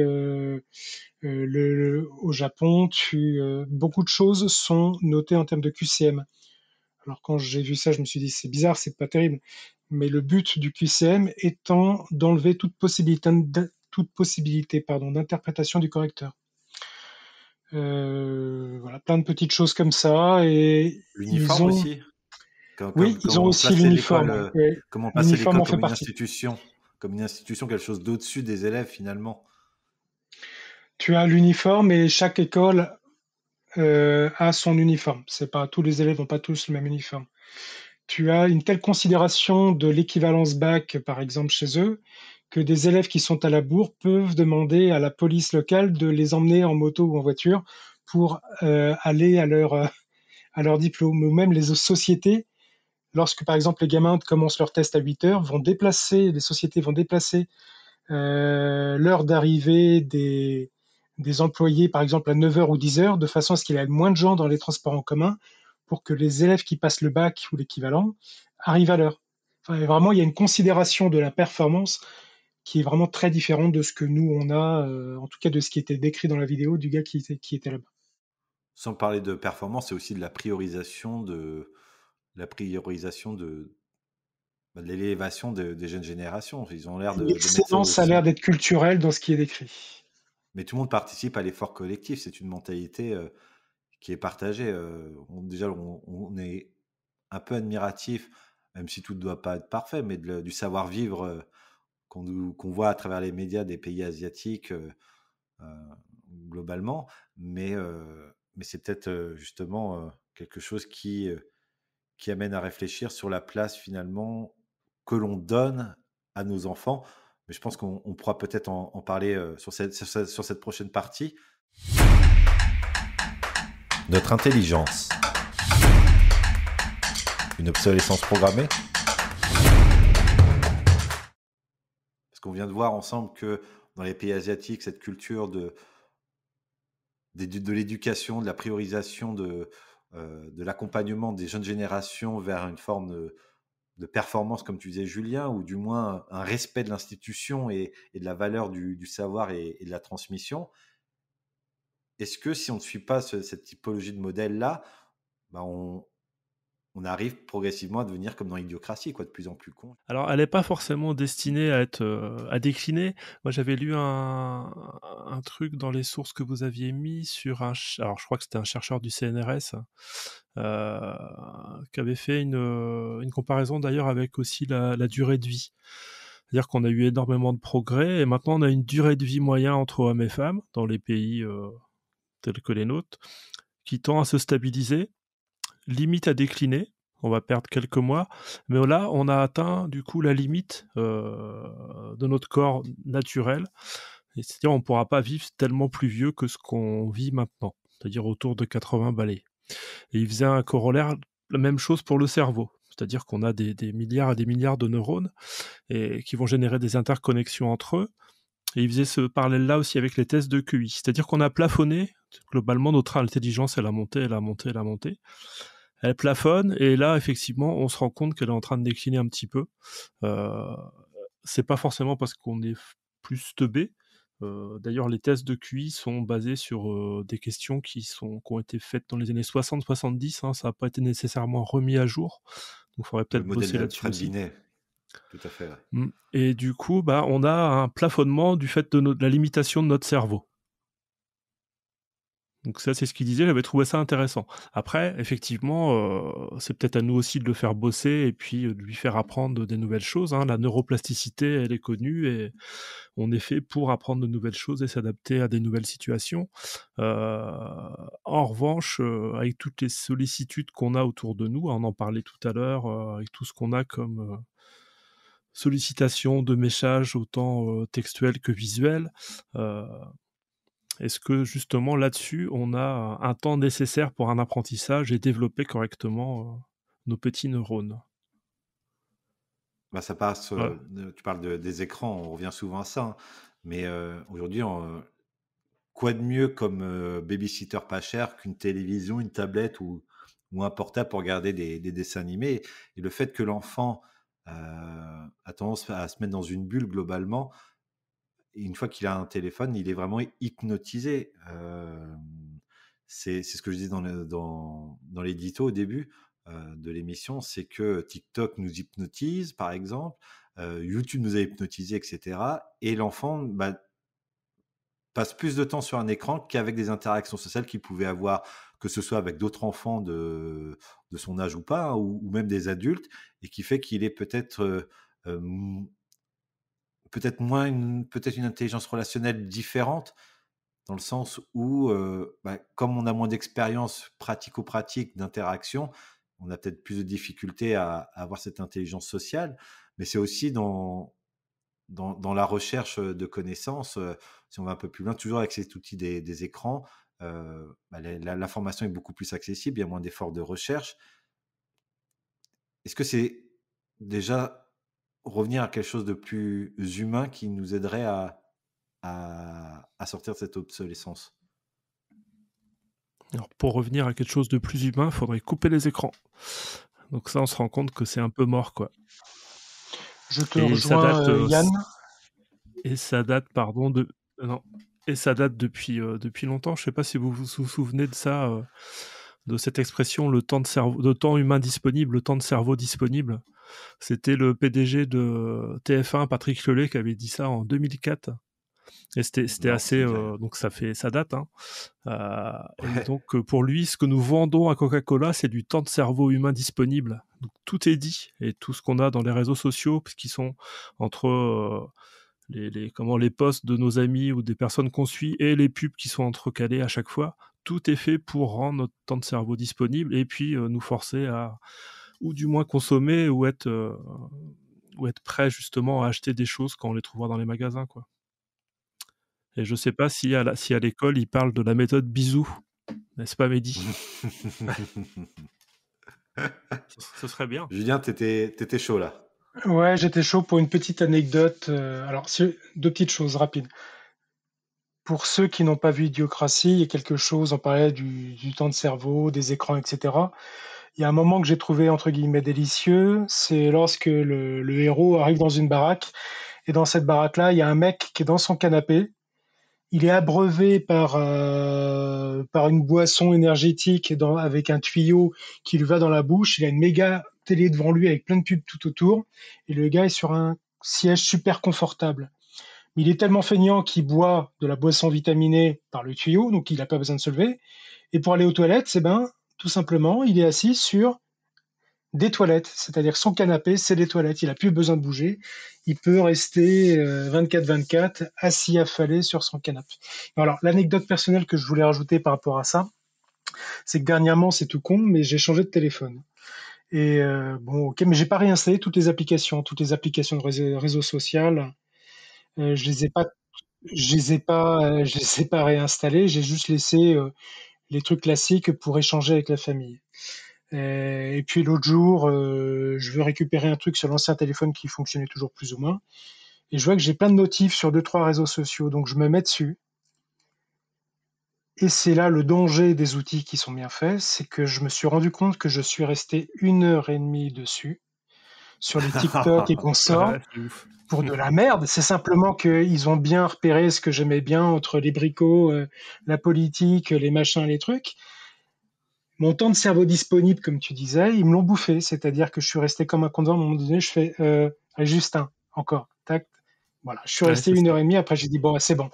au Japon, beaucoup de choses sont notées en termes de QCM. Alors quand j'ai vu ça, je me suis dit c'est bizarre, c'est pas terrible, mais le but du QCM étant d'enlever toute possibilité d'interprétation du correcteur. Voilà, plein de petites choses comme ça. Et l'uniforme aussi. Ils ont aussi l'uniforme. Comment passer l'école comme une institution, quelque chose d'au-dessus des élèves finalement. Tu as l'uniforme et chaque école a son uniforme. C'est pas, tous les élèves n'ont pas tous le même uniforme. tu as une telle considération de l'équivalence bac, par exemple, chez eux, que des élèves qui sont à la bourre peuvent demander à la police locale de les emmener en moto ou en voiture pour aller à leur diplôme. Ou même les sociétés, lorsque par exemple les gamins commencent leur test à 8 heures, les sociétés vont déplacer l'heure d'arrivée des employés, par exemple à 9 heures ou 10 heures, de façon à ce qu'il y ait moins de gens dans les transports en commun pour que les élèves qui passent le bac ou l'équivalent arrivent à l'heure. Enfin, vraiment, il y a une considération de la performance qui est vraiment très différente de ce que nous, on a, en tout cas de ce qui était décrit dans la vidéo du gars qui était là-bas. Sans parler de performance, c'est aussi de la priorisation de l'élévation des jeunes générations. Ils ont l'air de mettre ça L'excellence a l'air d'être culturelle dans ce qui est décrit. Mais tout le monde participe à l'effort collectif. C'est une mentalité qui est partagée. Déjà, on est un peu admiratif, même si tout ne doit pas être parfait, mais du savoir-vivre qu'on voit à travers les médias des pays asiatiques globalement. Mais c'est peut-être justement quelque chose qui amène à réfléchir sur la place finalement que l'on donne à nos enfants. Mais je pense qu'on pourra peut-être en parler sur cette prochaine partie. Notre intelligence. Une obsolescence programmée. Parce qu'on vient de voir ensemble que dans les pays asiatiques, cette culture de l'éducation, de la priorisation, de l'accompagnement des jeunes générations vers une forme de performance, comme tu disais Julien, ou du moins un respect de l'institution et de la valeur du savoir et de la transmission. Est-ce que si on ne suit pas cette typologie de modèle-là, on arrive progressivement à devenir comme dans Idiocratie, de plus en plus con? Alors, elle n'est pas forcément destinée à décliner. Moi, j'avais lu un truc dans les sources que vous aviez mis sur alors je crois que c'était un chercheur du CNRS qui avait fait une comparaison d'ailleurs avec aussi la durée de vie. C'est-à-dire qu'on a eu énormément de progrès et maintenant on a une durée de vie moyenne entre hommes et femmes dans les pays tels que les nôtres qui tend à se stabiliser, limite à décliner. On va perdre quelques mois, mais là, on a atteint du coup la limite de notre corps naturel. C'est-à-dire, on ne pourra pas vivre tellement plus vieux que ce qu'on vit maintenant, c'est-à-dire autour de 80 balais. Et il faisait un corollaire, la même chose pour le cerveau. C'est-à-dire qu'on a des milliards et des milliards de neurones et qui vont générer des interconnexions entre eux. Et il faisait ce parallèle-là aussi avec les tests de QI. C'est-à-dire qu'on a plafonné, globalement, notre intelligence, elle a monté. Elle plafonne, et là, effectivement, on se rend compte qu'elle est en train de décliner un petit peu. C'est pas forcément parce qu'on est plus teubé. D'ailleurs, les tests de QI sont basés sur des questions qui ont été faites dans les années 60-70. Ça n'a pas été nécessairement remis à jour. Donc, il faudrait peut-être bosser là-dessus aussi. Tout à fait. Ouais. Et du coup, on a un plafonnement du fait de la limitation de notre cerveau. Donc ça, c'est ce qu'il disait, j'avais trouvé ça intéressant. Après, effectivement, c'est peut-être à nous aussi de le faire bosser et puis de lui faire apprendre des nouvelles choses. La neuroplasticité, elle est connue et on est fait pour apprendre de nouvelles choses et s'adapter à des nouvelles situations. En revanche, avec toutes les sollicitudes qu'on a autour de nous, on en parlait tout à l'heure, avec tout ce qu'on a comme sollicitation de messages autant textuels que visuels, est-ce que justement là-dessus, on a un temps nécessaire pour un apprentissage et développer correctement nos petits neurones? Ça passe, tu parles des écrans, on revient souvent à ça, mais aujourd'hui, quoi de mieux comme babysitter pas cher qu'une télévision, une tablette ou un portable pour regarder des dessins animés? Et le fait que l'enfant a tendance à se mettre dans une bulle globalement, et une fois qu'il a un téléphone, il est vraiment hypnotisé. C'est ce que je disais dans l'édito au début de l'émission, c'est que TikTok nous hypnotise, par exemple, YouTube nous a hypnotisé, etc. Et l'enfant passe plus de temps sur un écran qu'avec des interactions sociales qu'il pouvait avoir, que ce soit avec d'autres enfants de son âge ou pas, ou même des adultes, et qui fait qu'il est peut-être une intelligence relationnelle différente, dans le sens où, comme on a moins d'expérience pratico-pratique d'interaction, on a peut-être plus de difficultés à avoir cette intelligence sociale, mais c'est aussi dans la recherche de connaissances, si on va un peu plus loin, toujours avec cet outil des écrans, l'information est beaucoup plus accessible, il y a moins d'efforts de recherche. Est-ce que c'est déjà revenir à quelque chose de plus humain qui nous aiderait à sortir de cette obsolescence? Alors, pour revenir à quelque chose de plus humain, il faudrait couper les écrans. Donc ça, on se rend compte que c'est un peu mort, quoi. Je te Et ça date, rejoins, Yann. Et ça date, pardon, depuis longtemps. Je ne sais pas si vous vous souvenez de ça, de cette expression, le temps humain disponible, le temps de cerveau disponible. C'était le PDG de TF1, Patrick Lelay, qui avait dit ça en 2004. Et c'était assez... donc ça date. Hein. Ouais. Et donc, pour lui, ce que nous vendons à Coca-Cola, c'est du temps de cerveau humain disponible. Donc, tout est dit. Et tout ce qu'on a dans les réseaux sociaux, puisqu'ils sont entre les posts de nos amis ou des personnes qu'on suit et les pubs qui sont entrecalées à chaque fois, tout est fait pour rendre notre temps de cerveau disponible et puis nous forcer à, ou du moins consommer ou être prêt justement à acheter des choses quand on les trouvera dans les magasins, quoi. Et je sais pas si à l'école ils parlent de la méthode bisou, n'est-ce pas, Mehdi? Ce serait bien. Julien, t'étais chaud là. Ouais, j'étais chaud pour une petite anecdote. Alors, deux petites choses rapides. Pour ceux qui n'ont pas vu Idiocratie, il y a quelque chose, on parlait du temps de cerveau, des écrans, etc. Il y a un moment que j'ai trouvé entre guillemets délicieux, c'est lorsque le héros arrive dans une baraque, et dans cette baraque-là, il y a un mec qui est dans son canapé. Il est abreuvé par une boisson énergétique avec un tuyau qui lui va dans la bouche. Il a une méga télé devant lui avec plein de pubs tout autour. Et le gars est sur un siège super confortable. Mais il est tellement feignant qu'il boit de la boisson vitaminée par le tuyau, donc il n'a pas besoin de se lever. Et pour aller aux toilettes, tout simplement, il est assis sur des toilettes, c'est-à-dire son canapé, c'est des toilettes. Il n'a plus besoin de bouger. Il peut rester 24/24 assis affalé sur son canapé. Alors, l'anecdote personnelle que je voulais rajouter par rapport à ça, c'est que dernièrement, c'est tout con, mais j'ai changé de téléphone. Et ok, mais j'ai pas réinstallé toutes les applications de réseau social. Je les ai pas réinstallées. J'ai juste laissé les trucs classiques pour échanger avec la famille. Et puis l'autre jour, je veux récupérer un truc sur l'ancien téléphone qui fonctionnait toujours plus ou moins. Et je vois que j'ai plein de notifs sur 2-3 réseaux sociaux. Donc je me mets dessus. Et c'est là le danger des outils qui sont bien faits, c'est que je me suis rendu compte que je suis resté 1h30 dessus, sur les TikTok et consorts, pour de la merde. C'est simplement qu'ils ont bien repéré ce que j'aimais bien entre les bricots, la politique, les machins, les trucs. Mon temps de cerveau disponible, comme tu disais, ils me l'ont bouffé. C'est-à-dire que je suis resté comme un con devant. À un moment donné, je fais allez, juste un, encore, tac. Voilà, je suis resté 1h30. Après, j'ai dit bon, c'est bon.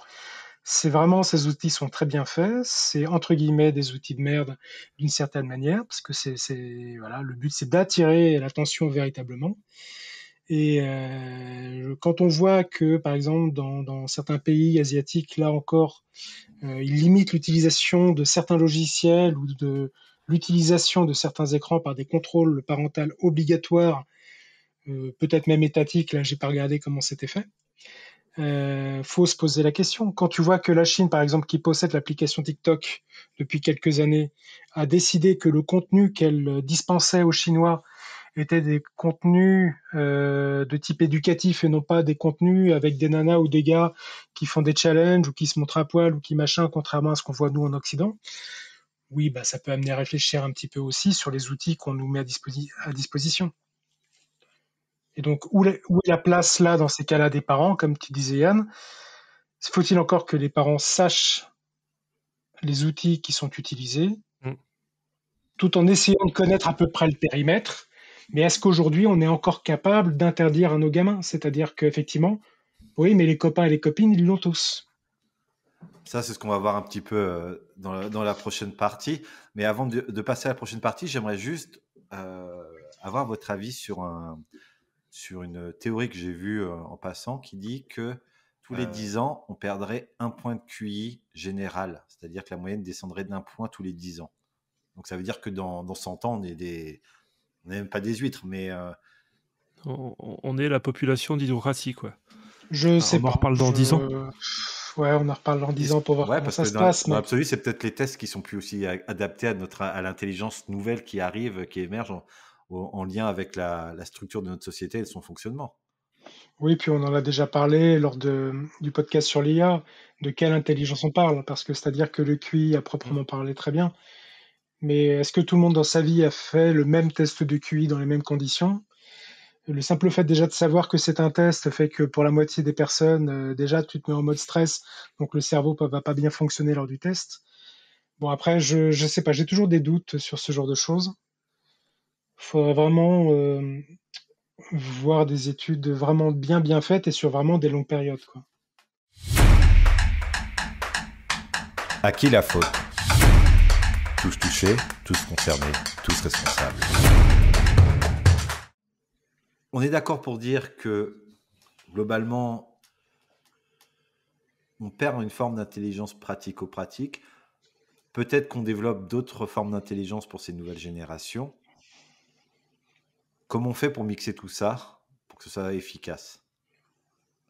C'est vraiment, ces outils sont très bien faits. C'est entre guillemets des outils de merde d'une certaine manière, parce que voilà, le but c'est d'attirer l'attention véritablement. Et quand on voit que, par exemple, dans certains pays asiatiques, là encore, ils limitent l'utilisation de certains logiciels ou de l'utilisation de certains écrans par des contrôles parentaux obligatoires, peut-être même étatiques. Là, j'ai pas regardé comment c'était fait. Faut se poser la question. Quand tu vois que la Chine, par exemple, qui possède l'application TikTok depuis quelques années, a décidé que le contenu qu'elle dispensait aux Chinois étaient des contenus de type éducatif et non pas des contenus avec des nanas ou des gars qui font des challenges ou qui se montrent à poil ou qui machin, contrairement à ce qu'on voit nous en Occident. Oui, bah, ça peut amener à réfléchir un petit peu aussi sur les outils qu'on nous met à disposition. Et donc, où est la place là, dans ces cas-là, des parents, comme tu disais, Yann? Faut-il encore que les parents sachent les outils qui sont utilisés, tout en essayant de connaître à peu près le périmètre? Mais est-ce qu'aujourd'hui, on est encore capable d'interdire à nos gamins? C'est-à-dire qu'effectivement, oui, mais les copains et les copines, ils l'ont tous. Ça, c'est ce qu'on va voir un petit peu dans la prochaine partie. Mais avant de passer à la prochaine partie, j'aimerais juste avoir votre avis sur une théorie que j'ai vue en passant qui dit que tous les 10 ans, on perdrait un point de QI général. C'est-à-dire que la moyenne descendrait d'un point tous les 10 ans. Donc ça veut dire que dans 100 ans, on n'est même pas des huîtres, mais... On est la population d'hydrocratie, quoi. Je sais on pas. en reparle dans 10 ans. Ouais, on en reparle dans 10 ans pour voir comment parce ça que se passe. Dans Mais l'absolu, c'est peut-être les tests qui sont plus aussi adaptés à l'intelligence nouvelle qui arrive, qui émerge en lien avec la structure de notre société et son fonctionnement. oui, puis on en a déjà parlé lors du podcast sur l'IA, de quelle intelligence on parle, parce que c'est-à-dire que le QI à proprement parler très bien, mais est-ce que tout le monde dans sa vie a fait le même test de QI dans les mêmes conditions? Le simple fait déjà de savoir que c'est un test fait que pour la moitié des personnes, déjà tu te mets en mode stress, donc le cerveau va pas bien fonctionner lors du test. Bon après, je sais pas, j'ai toujours des doutes sur ce genre de choses. Il faudrait vraiment voir des études vraiment bien faites et sur vraiment des longues périodes, quoi. À qui la faute? Tous touchés, tous concernés, tous responsables. On est d'accord pour dire que, globalement, on perd une forme d'intelligence pratico-pratique. Peut-être qu'on développe d'autres formes d'intelligence pour ces nouvelles générations. Comment on fait pour mixer tout ça, pour que ce soit efficace?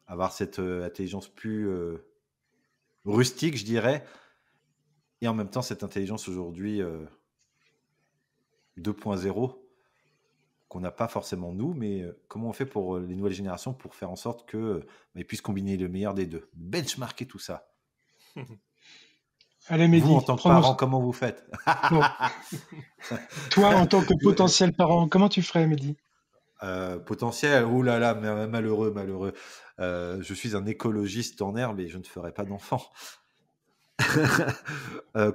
Avoir cette intelligence plus rustique, je dirais, et en même temps cette intelligence aujourd'hui 2.0, qu'on n'a pas forcément nous, mais comment on fait pour les nouvelles générations pour faire en sorte qu'ils puissent combiner le meilleur des deux, benchmarker tout ça. Allez, Mehdi, vous, en tant que parent, comment vous faites? Toi, en tant que potentiel parent, comment tu ferais, Mehdi? Potentiel, oh là là, malheureux. Je suis un écologiste en herbe et je ne ferai pas d'enfant.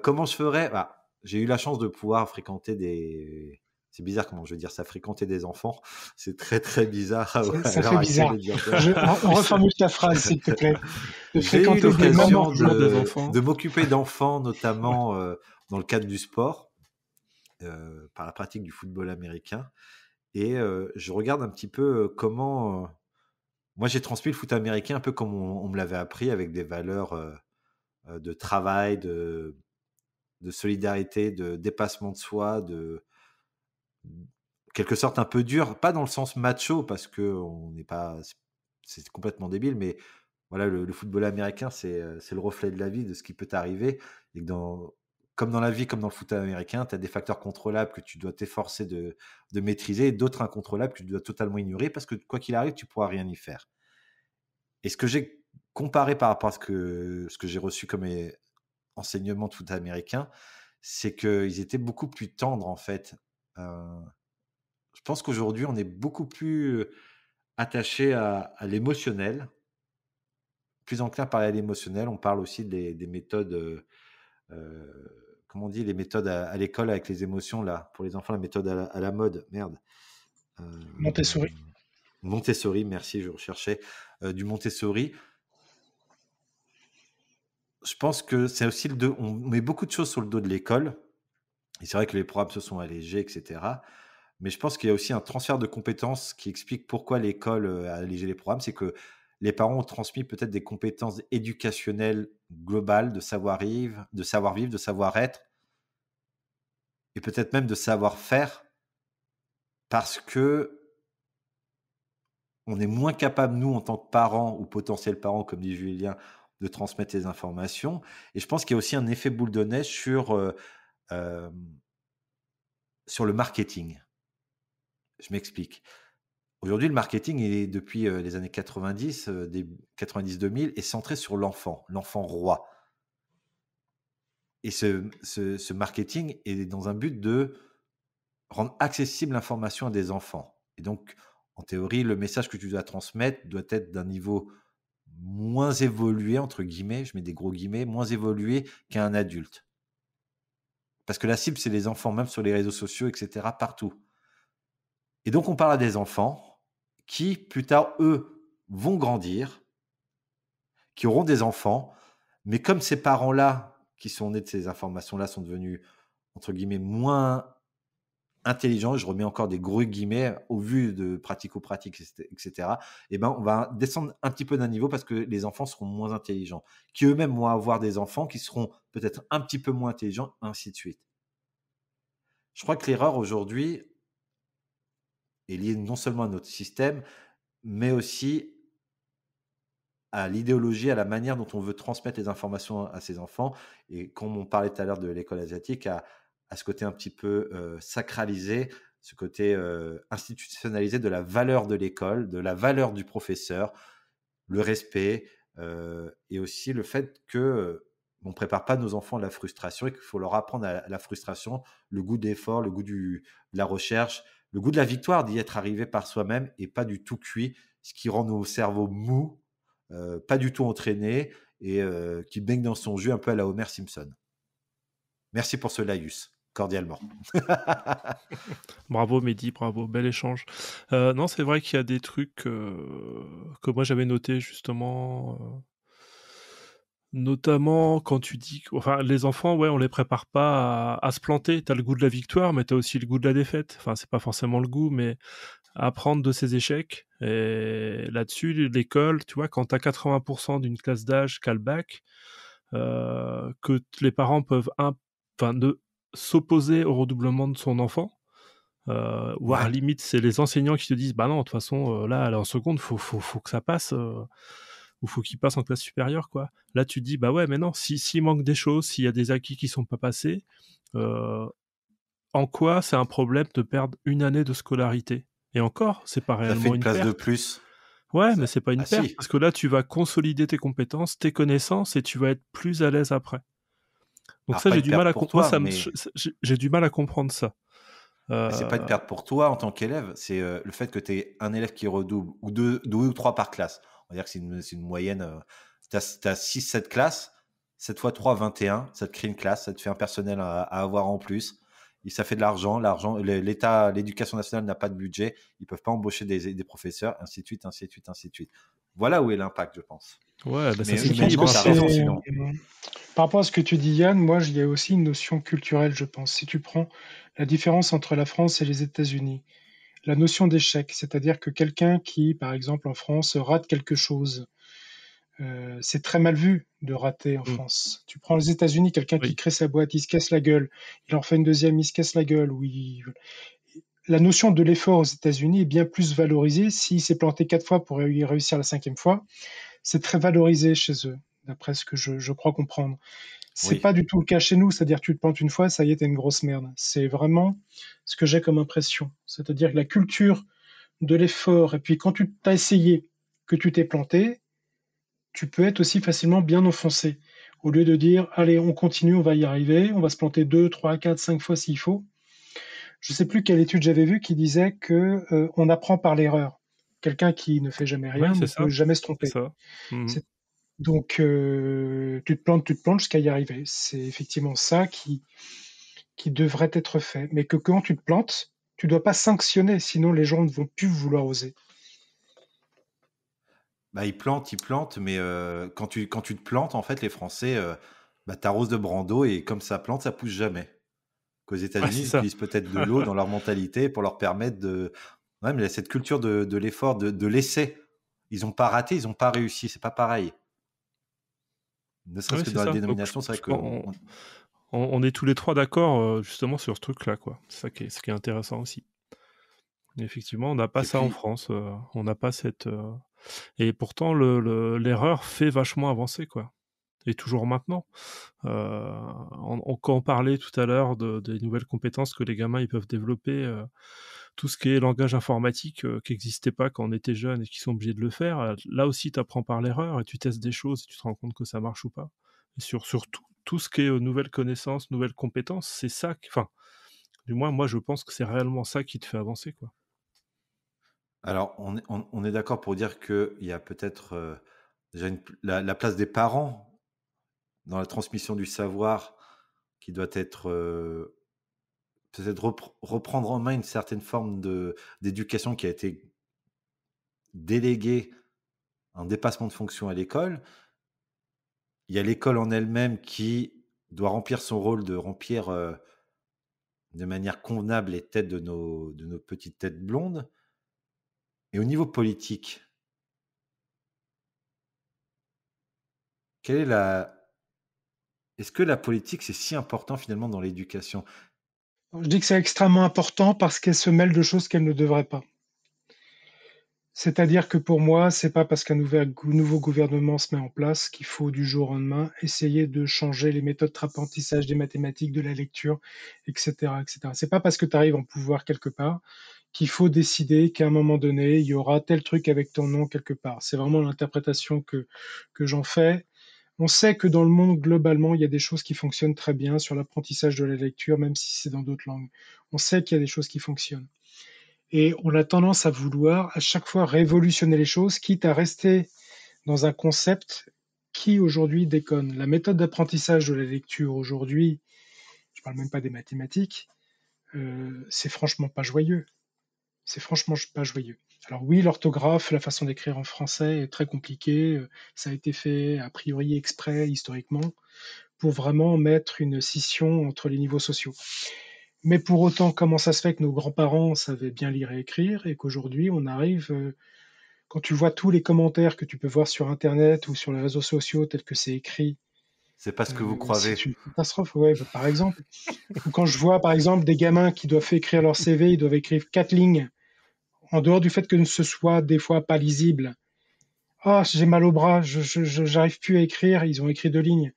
Comment je ferais? J'ai eu la chance de pouvoir fréquenter des... C'est bizarre comment je veux dire ça, fréquenter des enfants. C'est très très bizarre. Ça fait bizarre. On reformule ta phrase, s'il te plaît. J'ai eu l'occasion de m'occuper d'enfants, notamment dans le cadre du sport, par la pratique du football américain. Et je regarde un petit peu comment... moi, j'ai transmis le foot américain un peu comme on me l'avait appris, avec des valeurs de travail, de solidarité, de dépassement de soi, de quelque sorte un peu dur, pas dans le sens macho, parce que on n'est pas... C'est complètement débile, mais voilà, le football américain, c'est le reflet de la vie, de ce qui peut t'arriver. Et que comme dans la vie, comme dans le foot américain, tu as des facteurs contrôlables que tu dois t'efforcer de maîtriser, et d'autres incontrôlables que tu dois totalement ignorer, parce que quoi qu'il arrive, tu ne pourras rien y faire. Et ce que j'ai comparé par rapport à ce que j'ai reçu comme enseignement de foot américain, c'est qu'ils étaient beaucoup plus tendres, en fait. Je pense qu'aujourd'hui, on est beaucoup plus attaché à l'émotionnel, plus enclin à parler à l'émotionnel. On parle aussi des méthodes... comment on dit, les méthodes à l'école avec les émotions, là, pour les enfants, la méthode à la mode, merde. Montessori. Montessori, merci, je recherchais du Montessori. Je pense que c'est aussi on met beaucoup de choses sur le dos de l'école, et c'est vrai que les programmes se sont allégés, etc. Mais je pense qu'il y a aussi un transfert de compétences qui explique pourquoi l'école a allégé les programmes, c'est que les parents ont transmis peut-être des compétences éducationnelles globales, de savoir-vivre, de savoir-être, et peut-être même de savoir-faire, parce que on est moins capable, nous, en tant que parents ou potentiels parents, comme dit Julien, de transmettre les informations. Et je pense qu'il y a aussi un effet boule de neige sur le marketing. Je m'explique. Aujourd'hui, le marketing, depuis les années 90, 90-2000, est centré sur l'enfant roi. Et ce marketing est dans un but de rendre accessible l'information à des enfants. Et donc, en théorie, le message que tu dois transmettre doit être d'un niveau moins évolué, entre guillemets, je mets des gros guillemets, moins évolué qu'un adulte. Parce que la cible, c'est les enfants, même sur les réseaux sociaux, etc., partout. Et donc, on parle à des enfants qui, plus tard, eux, vont grandir, qui auront des enfants, mais comme ces parents-là, qui sont nés de ces informations-là, sont devenus, entre guillemets, moins intelligents, je remets encore des gros guillemets, au vu de pratico-pratique, etc., eh ben, on va descendre un petit peu d'un niveau parce que les enfants seront moins intelligents, qui eux-mêmes vont avoir des enfants qui seront peut-être un petit peu moins intelligents, ainsi de suite. Je crois que l'erreur aujourd'hui est liée non seulement à notre système, mais aussi à l'idéologie, à la manière dont on veut transmettre les informations à ses enfants. Et comme on parlait tout à l'heure de l'école asiatique, à ce côté un petit peu sacralisé, ce côté institutionnalisé de la valeur de l'école, de la valeur du professeur, le respect, et aussi le fait que on ne prépare pas nos enfants à la frustration et qu'il faut leur apprendre à la frustration, le goût d'effort, le goût de la recherche, le goût de la victoire, d'y être arrivé par soi-même et pas du tout cuit, ce qui rend nos cerveaux mous, pas du tout entraînés et qui baigne dans son jus un peu à la Homer Simpson. Merci pour ce laïus, cordialement. Bravo Mehdi, bravo, bel échange. Non, c'est vrai qu'il y a des trucs que moi j'avais notés justement, notamment quand tu dis enfin les enfants, ouais, on les prépare pas à se planter. T'as le goût de la victoire, mais t'as aussi le goût de la défaite. Enfin, c'est pas forcément le goût, mais apprendre de ses échecs. Et là-dessus, l'école, tu vois, quand t'as 80% d'une classe d'âge qui a le bac, que les parents peuvent s'opposer au redoublement de son enfant, voire limite c'est les enseignants qui te disent bah non de toute façon là elle est en seconde, faut que ça passe, ou faut qu'il passe en classe supérieure quoi. Là tu te dis bah ouais mais non, s'il manque des choses, s'il y a des acquis qui sont pas passés, en quoi c'est un problème de perdre une année de scolarité? Et encore, c'est pas Ça fait réellement une une place de perte. plus. Ouais, mais c'est pas une perte, si. parce que là, tu vas consolider tes compétences, tes connaissances, et tu vas être plus à l'aise après. Donc Alors, ça, pas j'ai une du mal perte à pour toi, mais j'ai du mal à comprendre ça. mais c'est pas une perte pour toi en tant qu'élève, c'est le fait que tu aies un élève qui redouble, ou deux ou trois par classe. On va dire que c'est une moyenne. Tu as 6-7 classes, 7 fois 3, 21. Ça te crée une classe, ça te fait un personnel à avoir en plus. Et ça fait de l'argent. L'État, l'éducation nationale n'a pas de budget. Ils peuvent pas embaucher des professeurs, ainsi de suite, ainsi de suite, ainsi de suite. Voilà où est l'impact, je pense. Ouais, bah ça Mais s'équilibre. humainement, t'as raison, sinon. Par rapport à ce que tu dis, Yann, moi, il y a aussi une notion culturelle, je pense. Si tu prends la différence entre la France et les États-Unis, la notion d'échec, c'est-à-dire que quelqu'un qui, par exemple, en France, rate quelque chose, c'est très mal vu de rater en France. Tu prends les États-Unis, quelqu'un qui crée sa boîte, il se casse la gueule, il en fait une deuxième, il se casse la gueule. La notion de l'effort aux États-Unis est bien plus valorisée. S'il s'est planté 4 fois pour y réussir la 5e fois, c'est très valorisé chez eux, d'après ce que je crois comprendre. C'est pas du tout le cas chez nous, c'est-à-dire que tu te plantes une fois, ça y est, t'es une grosse merde. C'est vraiment ce que j'ai comme impression. C'est-à-dire que la culture de l'effort, et puis quand tu t'as essayé, que tu t'es planté, tu peux être aussi facilement bien enfoncé. Au lieu de dire, allez, on continue, on va y arriver, on va se planter 2, 3, 4, 5 fois s'il faut. Je sais plus quelle étude j'avais vue qui disait que on apprend par l'erreur. Quelqu'un qui ne fait jamais rien ne peut jamais se tromper. C'est ça. Donc, tu te plantes jusqu'à y arriver. C'est effectivement ça qui devrait être fait. Mais que quand tu te plantes, tu dois pas sanctionner, sinon les gens ne vont plus vouloir oser. Bah, ils plantent, mais quand tu te plantes, en fait, les Français, t'arroses de Brando et comme ça plante, ça pousse jamais. Qu'aux États-Unis, ils utilisent peut-être de l'eau dans leur mentalité pour leur permettre de. Ouais, mais il y a cette culture de l'effort, de l'essai. Ils n'ont pas raté, ils n'ont pas réussi. C'est pas pareil. Ne serait-ce que dans la dénomination, c'est vrai que. On est tous les trois d'accord justement sur ce truc-là, quoi. C'est ça qui est intéressant aussi. Et effectivement, on n'a pas ça en France. On n'a pas cette. Et pourtant, l'erreur fait vachement avancer, quoi. Et toujours maintenant. Quand on parlait tout à l'heure des nouvelles compétences que les gamins ils peuvent développer, tout ce qui est langage informatique qui n'existait pas quand on était jeune et qui sont obligés de le faire, là aussi tu apprends par l'erreur et tu testes des choses et tu te rends compte que ça marche ou pas. Et sur tout ce qui est nouvelles connaissances, nouvelles compétences, c'est ça, enfin, du moins moi je pense que c'est réellement ça qui te fait avancer, quoi. Alors on est d'accord pour dire qu'il y a peut-être déjà la place des parents dans la transmission du savoir qui doit être peut-être reprendre en main une certaine forme d'éducation qui a été déléguée, un dépassement de fonction à l'école. Il y a l'école en elle-même qui doit remplir son rôle de remplir de manière convenable les têtes de nos petites têtes blondes. Et au niveau politique, est-ce que la politique, c'est si important finalement dans l'éducation? Je dis que c'est extrêmement important parce qu'elle se mêle de choses qu'elle ne devrait pas. C'est-à-dire que pour moi, c'est pas parce qu'un nouveau gouvernement se met en place qu'il faut du jour au lendemain essayer de changer les méthodes d'apprentissage des mathématiques, de la lecture, etc., etc. C'est pas parce que tu arrives en pouvoir quelque part qu'il faut décider qu'à un moment donné, il y aura tel truc avec ton nom quelque part. C'est vraiment l'interprétation que j'en fais. On sait que dans le monde, globalement, il y a des choses qui fonctionnent très bien sur l'apprentissage de la lecture, même si c'est dans d'autres langues. On sait qu'il y a des choses qui fonctionnent. Et on a tendance à vouloir à chaque fois révolutionner les choses, quitte à rester dans un concept qui aujourd'hui déconne. La méthode d'apprentissage de la lecture aujourd'hui, je parle même pas des mathématiques, c'est franchement pas joyeux. C'est franchement pas joyeux. Alors oui, l'orthographe, la façon d'écrire en français est très compliquée. Ça a été fait a priori exprès, historiquement, pour vraiment mettre une scission entre les niveaux sociaux. Mais pour autant, comment ça se fait que nos grands-parents savaient bien lire et écrire et qu'aujourd'hui, on arrive, quand tu vois tous les commentaires que tu peux voir sur Internet ou sur les réseaux sociaux tels que c'est écrit, c'est pas ce que vous croyez. C'est une catastrophe, ouais, par exemple. Ou quand je vois, par exemple, des gamins qui doivent écrire leur CV, ils doivent écrire 4 lignes, en dehors du fait que ce soit des fois pas lisible. Ah, j'ai mal au bras, j'arrive plus à écrire, ils ont écrit 2 lignes.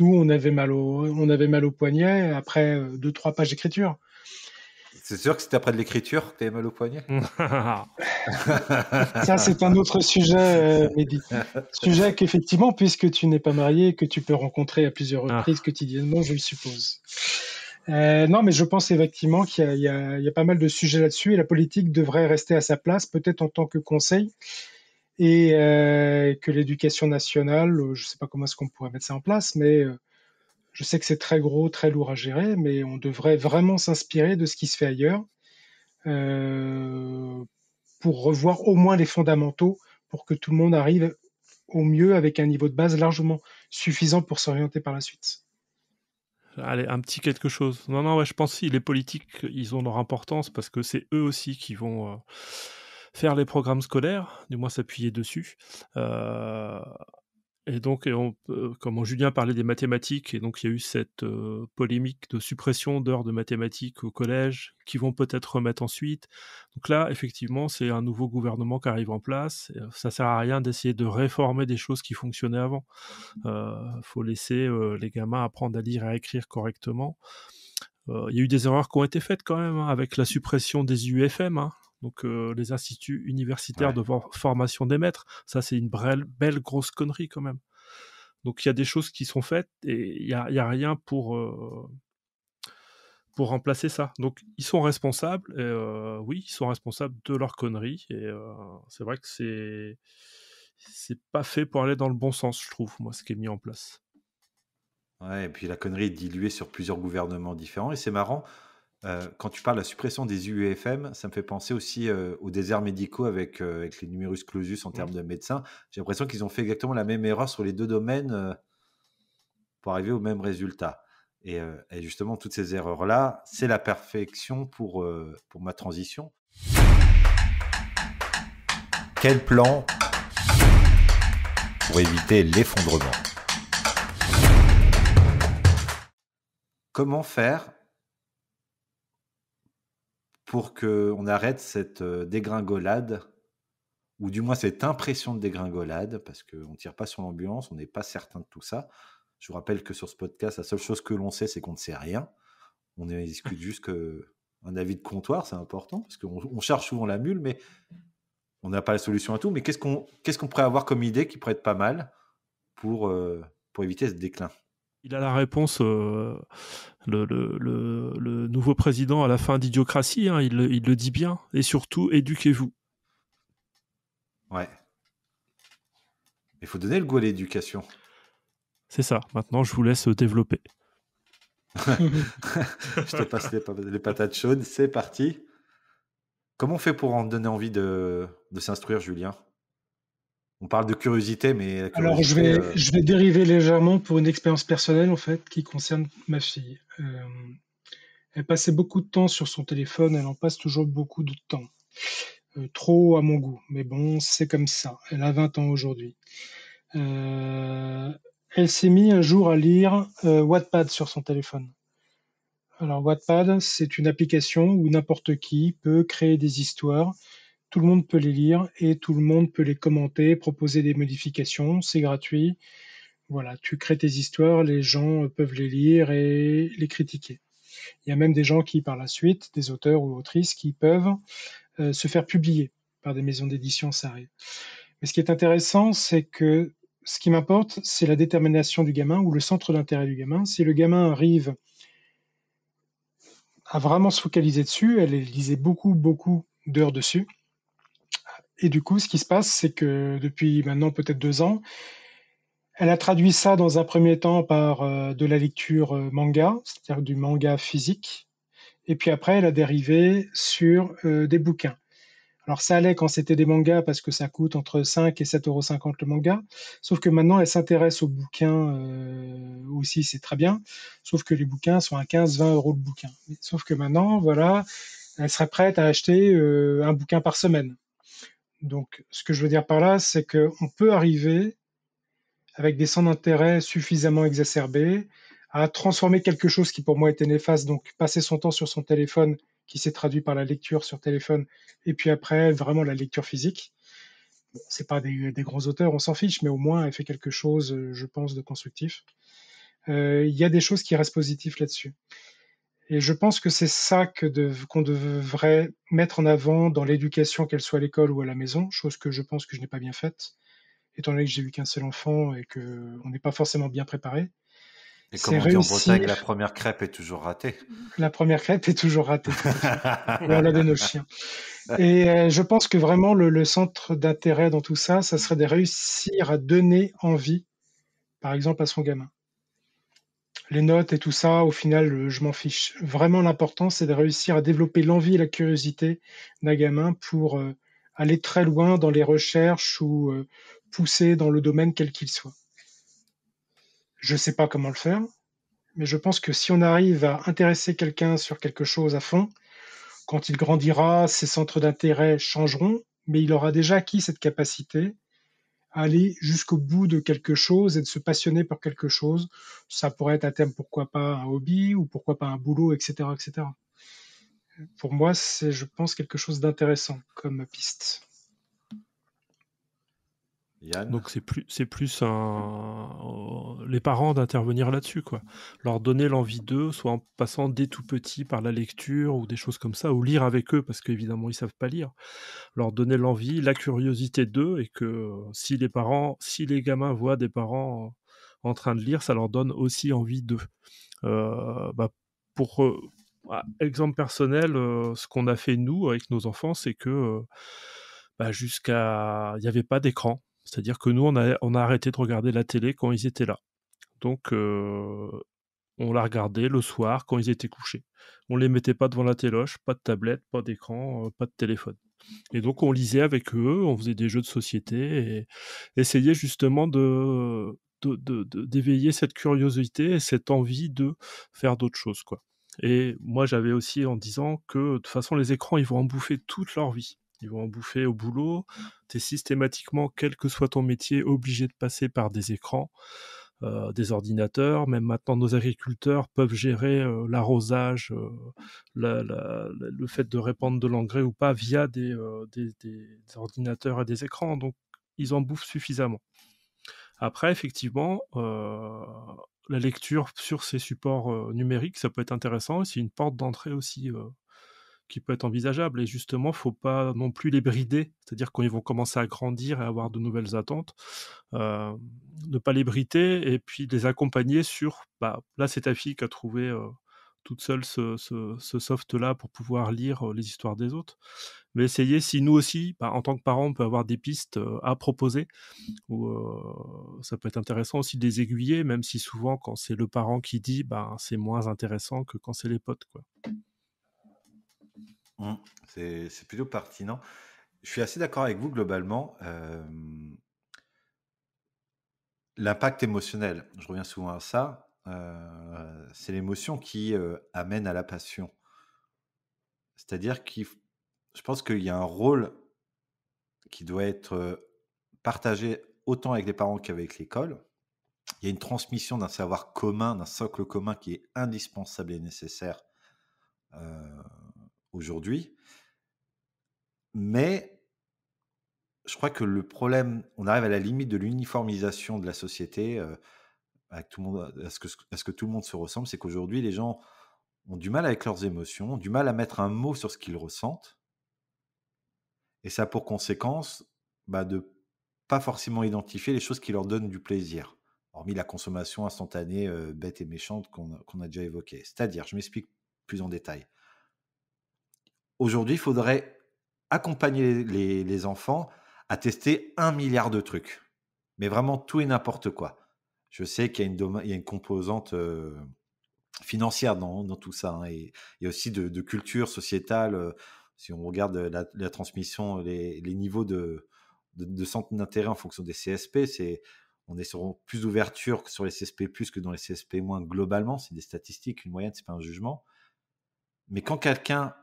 Nous, on avait mal au poignet après 2-3 pages d'écriture. C'est sûr que c'était après de l'écriture que tu avais mal au poignet. Ça, c'est un autre sujet, Mehdi. Sujet qu'effectivement, puisque tu n'es pas marié, que tu peux rencontrer à plusieurs reprises quotidiennement, je le suppose. Non, mais je pense effectivement qu'il y a pas mal de sujets là-dessus et la politique devrait rester à sa place, peut-être en tant que conseil, et que l'éducation nationale, je ne sais pas comment est-ce qu'on pourrait mettre ça en place, mais je sais que c'est très gros, très lourd à gérer, mais on devrait vraiment s'inspirer de ce qui se fait ailleurs pour revoir au moins les fondamentaux pour que tout le monde arrive au mieux avec un niveau de base largement suffisant pour s'orienter par la suite. Allez, un petit quelque chose. Non, ouais, je pense que les politiques, ils ont leur importance parce que c'est eux aussi qui vont faire les programmes scolaires, du moins s'appuyer dessus. Et donc, comme Julien parlait des mathématiques, et donc il y a eu cette polémique de suppression d'heures de mathématiques au collège, qui vont peut-être remettre ensuite. Donc là, effectivement, c'est un nouveau gouvernement qui arrive en place. Et ça sert à rien d'essayer de réformer des choses qui fonctionnaient avant. Faut laisser les gamins apprendre à lire et à écrire correctement. Il y a eu des erreurs qui ont été faites quand même, hein, avec la suppression des UFM, hein. Donc les instituts universitaires de formation des maîtres, ça c'est une belle grosse connerie quand même. Donc il y a des choses qui sont faites et il y a rien pour remplacer ça. Donc ils sont responsables, oui, ils sont responsables de leurs conneries et c'est vrai que c'est pas fait pour aller dans le bon sens, je trouve, moi, ce qui est mis en place. Ouais, et puis la connerie est diluée sur plusieurs gouvernements différents et c'est marrant. Quand tu parles de la suppression des UEFM, ça me fait penser aussi aux déserts médicaux avec les numerus clausus en termes de médecins. J'ai l'impression qu'ils ont fait exactement la même erreur sur les deux domaines pour arriver au même résultat. Et justement, toutes ces erreurs-là, c'est la perfection pour ma transition. Quel plan pour éviter l'effondrement? Comment faire pour qu'on arrête cette dégringolade, ou du moins cette impression de dégringolade, parce qu'on ne tire pas sur l'ambulance, on n'est pas certain de tout ça. Je vous rappelle que sur ce podcast, la seule chose que l'on sait, c'est qu'on ne sait rien. On discute juste un avis de comptoir, c'est important, parce qu'on cherche souvent la mule, mais on n'a pas la solution à tout. Mais qu'est-ce qu'on pourrait avoir comme idée qui pourrait être pas mal pour éviter ce déclin? Il a la réponse, le nouveau président à la fin d'Idiocratie, hein, il le dit bien, et surtout, éduquez-vous. Ouais. Il faut donner le goût à l'éducation. C'est ça, maintenant je vous laisse développer. Je te passe les patates chaudes, c'est parti. Comment on fait pour en donner envie de s'instruire, Julien? On parle de curiosité, mais la curiosité, alors je vais dériver légèrement pour une expérience personnelle en fait qui concerne ma fille. Elle passait beaucoup de temps sur son téléphone, elle en passe toujours beaucoup de temps. Trop à mon goût, mais bon, c'est comme ça. Elle a 20 ans aujourd'hui. Elle s'est mise un jour à lire Wattpad sur son téléphone. Alors Wattpad, c'est une application où n'importe qui peut créer des histoires. Tout le monde peut les lire et tout le monde peut les commenter, proposer des modifications. C'est gratuit. Voilà, tu crées tes histoires, les gens peuvent les lire et les critiquer. Il y a même des gens qui, par la suite, des auteurs ou autrices, qui peuvent se faire publier par des maisons d'édition, ça arrive. Mais ce qui est intéressant, c'est que ce qui m'importe, c'est la détermination du gamin ou le centre d'intérêt du gamin. Si le gamin arrive à vraiment se focaliser dessus, elle lisait beaucoup d'heures dessus. Et du coup, ce qui se passe, c'est que depuis maintenant peut-être 2 ans, elle a traduit ça dans un premier temps par de la lecture manga, c'est-à-dire du manga physique. Et puis après, elle a dérivé sur des bouquins. Alors ça allait quand c'était des mangas parce que ça coûte entre 5 et 7,50 € le manga. Sauf que maintenant, elle s'intéresse aux bouquins aussi, c'est très bien. Sauf que les bouquins sont à 15-20 € le bouquin. Sauf que maintenant, voilà, elle serait prête à acheter un bouquin par semaine. Donc ce que je veux dire par là, c'est qu'on peut arriver avec des centres d'intérêt suffisamment exacerbés à transformer quelque chose qui pour moi était néfaste, donc passer son temps sur son téléphone, qui s'est traduit par la lecture sur téléphone, et puis après vraiment la lecture physique. Bon, c'est pas des gros auteurs, on s'en fiche, mais au moins elle fait quelque chose, je pense, de constructif. Il y a des choses qui restent positives là-dessus. Et je pense que c'est ça qu'on devrait mettre en avant dans l'éducation, qu'elle soit à l'école ou à la maison, chose que je pense que je n'ai pas bien faite, étant donné que j'ai eu qu'un seul enfant et qu'on n'est pas forcément bien préparé. Et comme on dit en Bretagne, la première crêpe est toujours ratée. La première crêpe est toujours ratée. Et on la donne aux chiens. Et je pense que vraiment le centre d'intérêt dans tout ça, ça serait de réussir à donner envie, par exemple, à son gamin. Les notes et tout ça, au final, je m'en fiche. Vraiment, l'important, c'est de réussir à développer l'envie et la curiosité d'un gamin pour aller très loin dans les recherches ou pousser dans le domaine quel qu'il soit. Je ne sais pas comment le faire, mais je pense que si on arrive à intéresser quelqu'un sur quelque chose à fond, quand il grandira, ses centres d'intérêt changeront, mais il aura déjà acquis cette capacité à aller jusqu'au bout de quelque chose et de se passionner pour quelque chose. Ça pourrait être à terme, pourquoi pas un hobby ou pourquoi pas un boulot, etc., etc. Pour moi, c'est, je pense, quelque chose d'intéressant comme piste. Yann. Donc c'est plus les parents d'intervenir là-dessus, quoi. Leur donner l'envie d'eux, soit en passant dès tout petit par la lecture ou des choses comme ça, ou lire avec eux parce qu'évidemment ils savent pas lire. Leur donner l'envie, la curiosité d'eux, et que si les gamins voient des parents en train de lire, ça leur donne aussi envie d'eux. Exemple personnel, ce qu'on a fait nous avec nos enfants, c'est que il n'y avait pas d'écran. C'est-à-dire que nous, on a arrêté de regarder la télé quand ils étaient là. Donc, on la regardait le soir quand ils étaient couchés. On les mettait pas devant la téloche, pas de tablette, pas d'écran, pas de téléphone. Et donc, on lisait avec eux, on faisait des jeux de société et essayait justement d'éveiller cette curiosité et cette envie de faire d'autres choses, quoi. Et moi, j'avais aussi en disant que de toute façon, les écrans, ils vont en bouffer toute leur vie. Ils vont en bouffer au boulot. Tu es systématiquement, quel que soit ton métier, obligé de passer par des écrans, des ordinateurs. Même maintenant, nos agriculteurs peuvent gérer l'arrosage, le fait de répandre de l'engrais ou pas via des ordinateurs et des écrans. Donc, ils en bouffent suffisamment. Après, effectivement, la lecture sur ces supports numériques, ça peut être intéressant. Et c'est une porte d'entrée aussi qui peut être envisageable. Et justement, il ne faut pas non plus les brider. C'est-à-dire quand ils vont commencer à grandir et avoir de nouvelles attentes, ne pas les brider et puis les accompagner sur... là, c'est ta fille qui a trouvé toute seule ce soft-là pour pouvoir lire les histoires des autres. Mais essayer, si nous aussi, en tant que parents, on peut avoir des pistes à proposer, ou ça peut être intéressant aussi de les aiguiller, même si souvent, quand c'est le parent qui dit, c'est moins intéressant que quand c'est les potes, quoi. C'est plutôt pertinent. Je suis assez d'accord avec vous globalement. L'impact émotionnel, je reviens souvent à ça, c'est l'émotion qui amène à la passion. C'est-à-dire je pense qu'il y a un rôle qui doit être partagé autant avec les parents qu'avec l'école. il y a une transmission d'un savoir commun, d'un socle commun qui est indispensable et nécessaire aujourd'hui. Mais je crois que le problème, on arrive à la limite de l'uniformisation de la société, avec tout le monde, à ce que tout le monde se ressemble, c'est qu'aujourd'hui, les gens ont du mal avec leurs émotions, ont du mal à mettre un mot sur ce qu'ils ressentent. Et ça a pour conséquence de pas forcément identifier les choses qui leur donnent du plaisir, hormis la consommation instantanée, bête et méchante qu'on a déjà évoquée. C'est-à-dire, je m'explique plus en détail. Aujourd'hui, il faudrait accompagner les enfants à tester 1 milliard de trucs, mais vraiment tout et n'importe quoi. Je sais qu'il y a une composante financière dans tout ça, hein, et aussi de culture sociétale. Si on regarde la transmission, les niveaux de centres d'intérêt en fonction des CSP, on est sur plus d'ouverture que sur les CSP+, que dans les CSP-, globalement. C'est des statistiques, une moyenne, c'est pas un jugement. Mais quand quelqu'un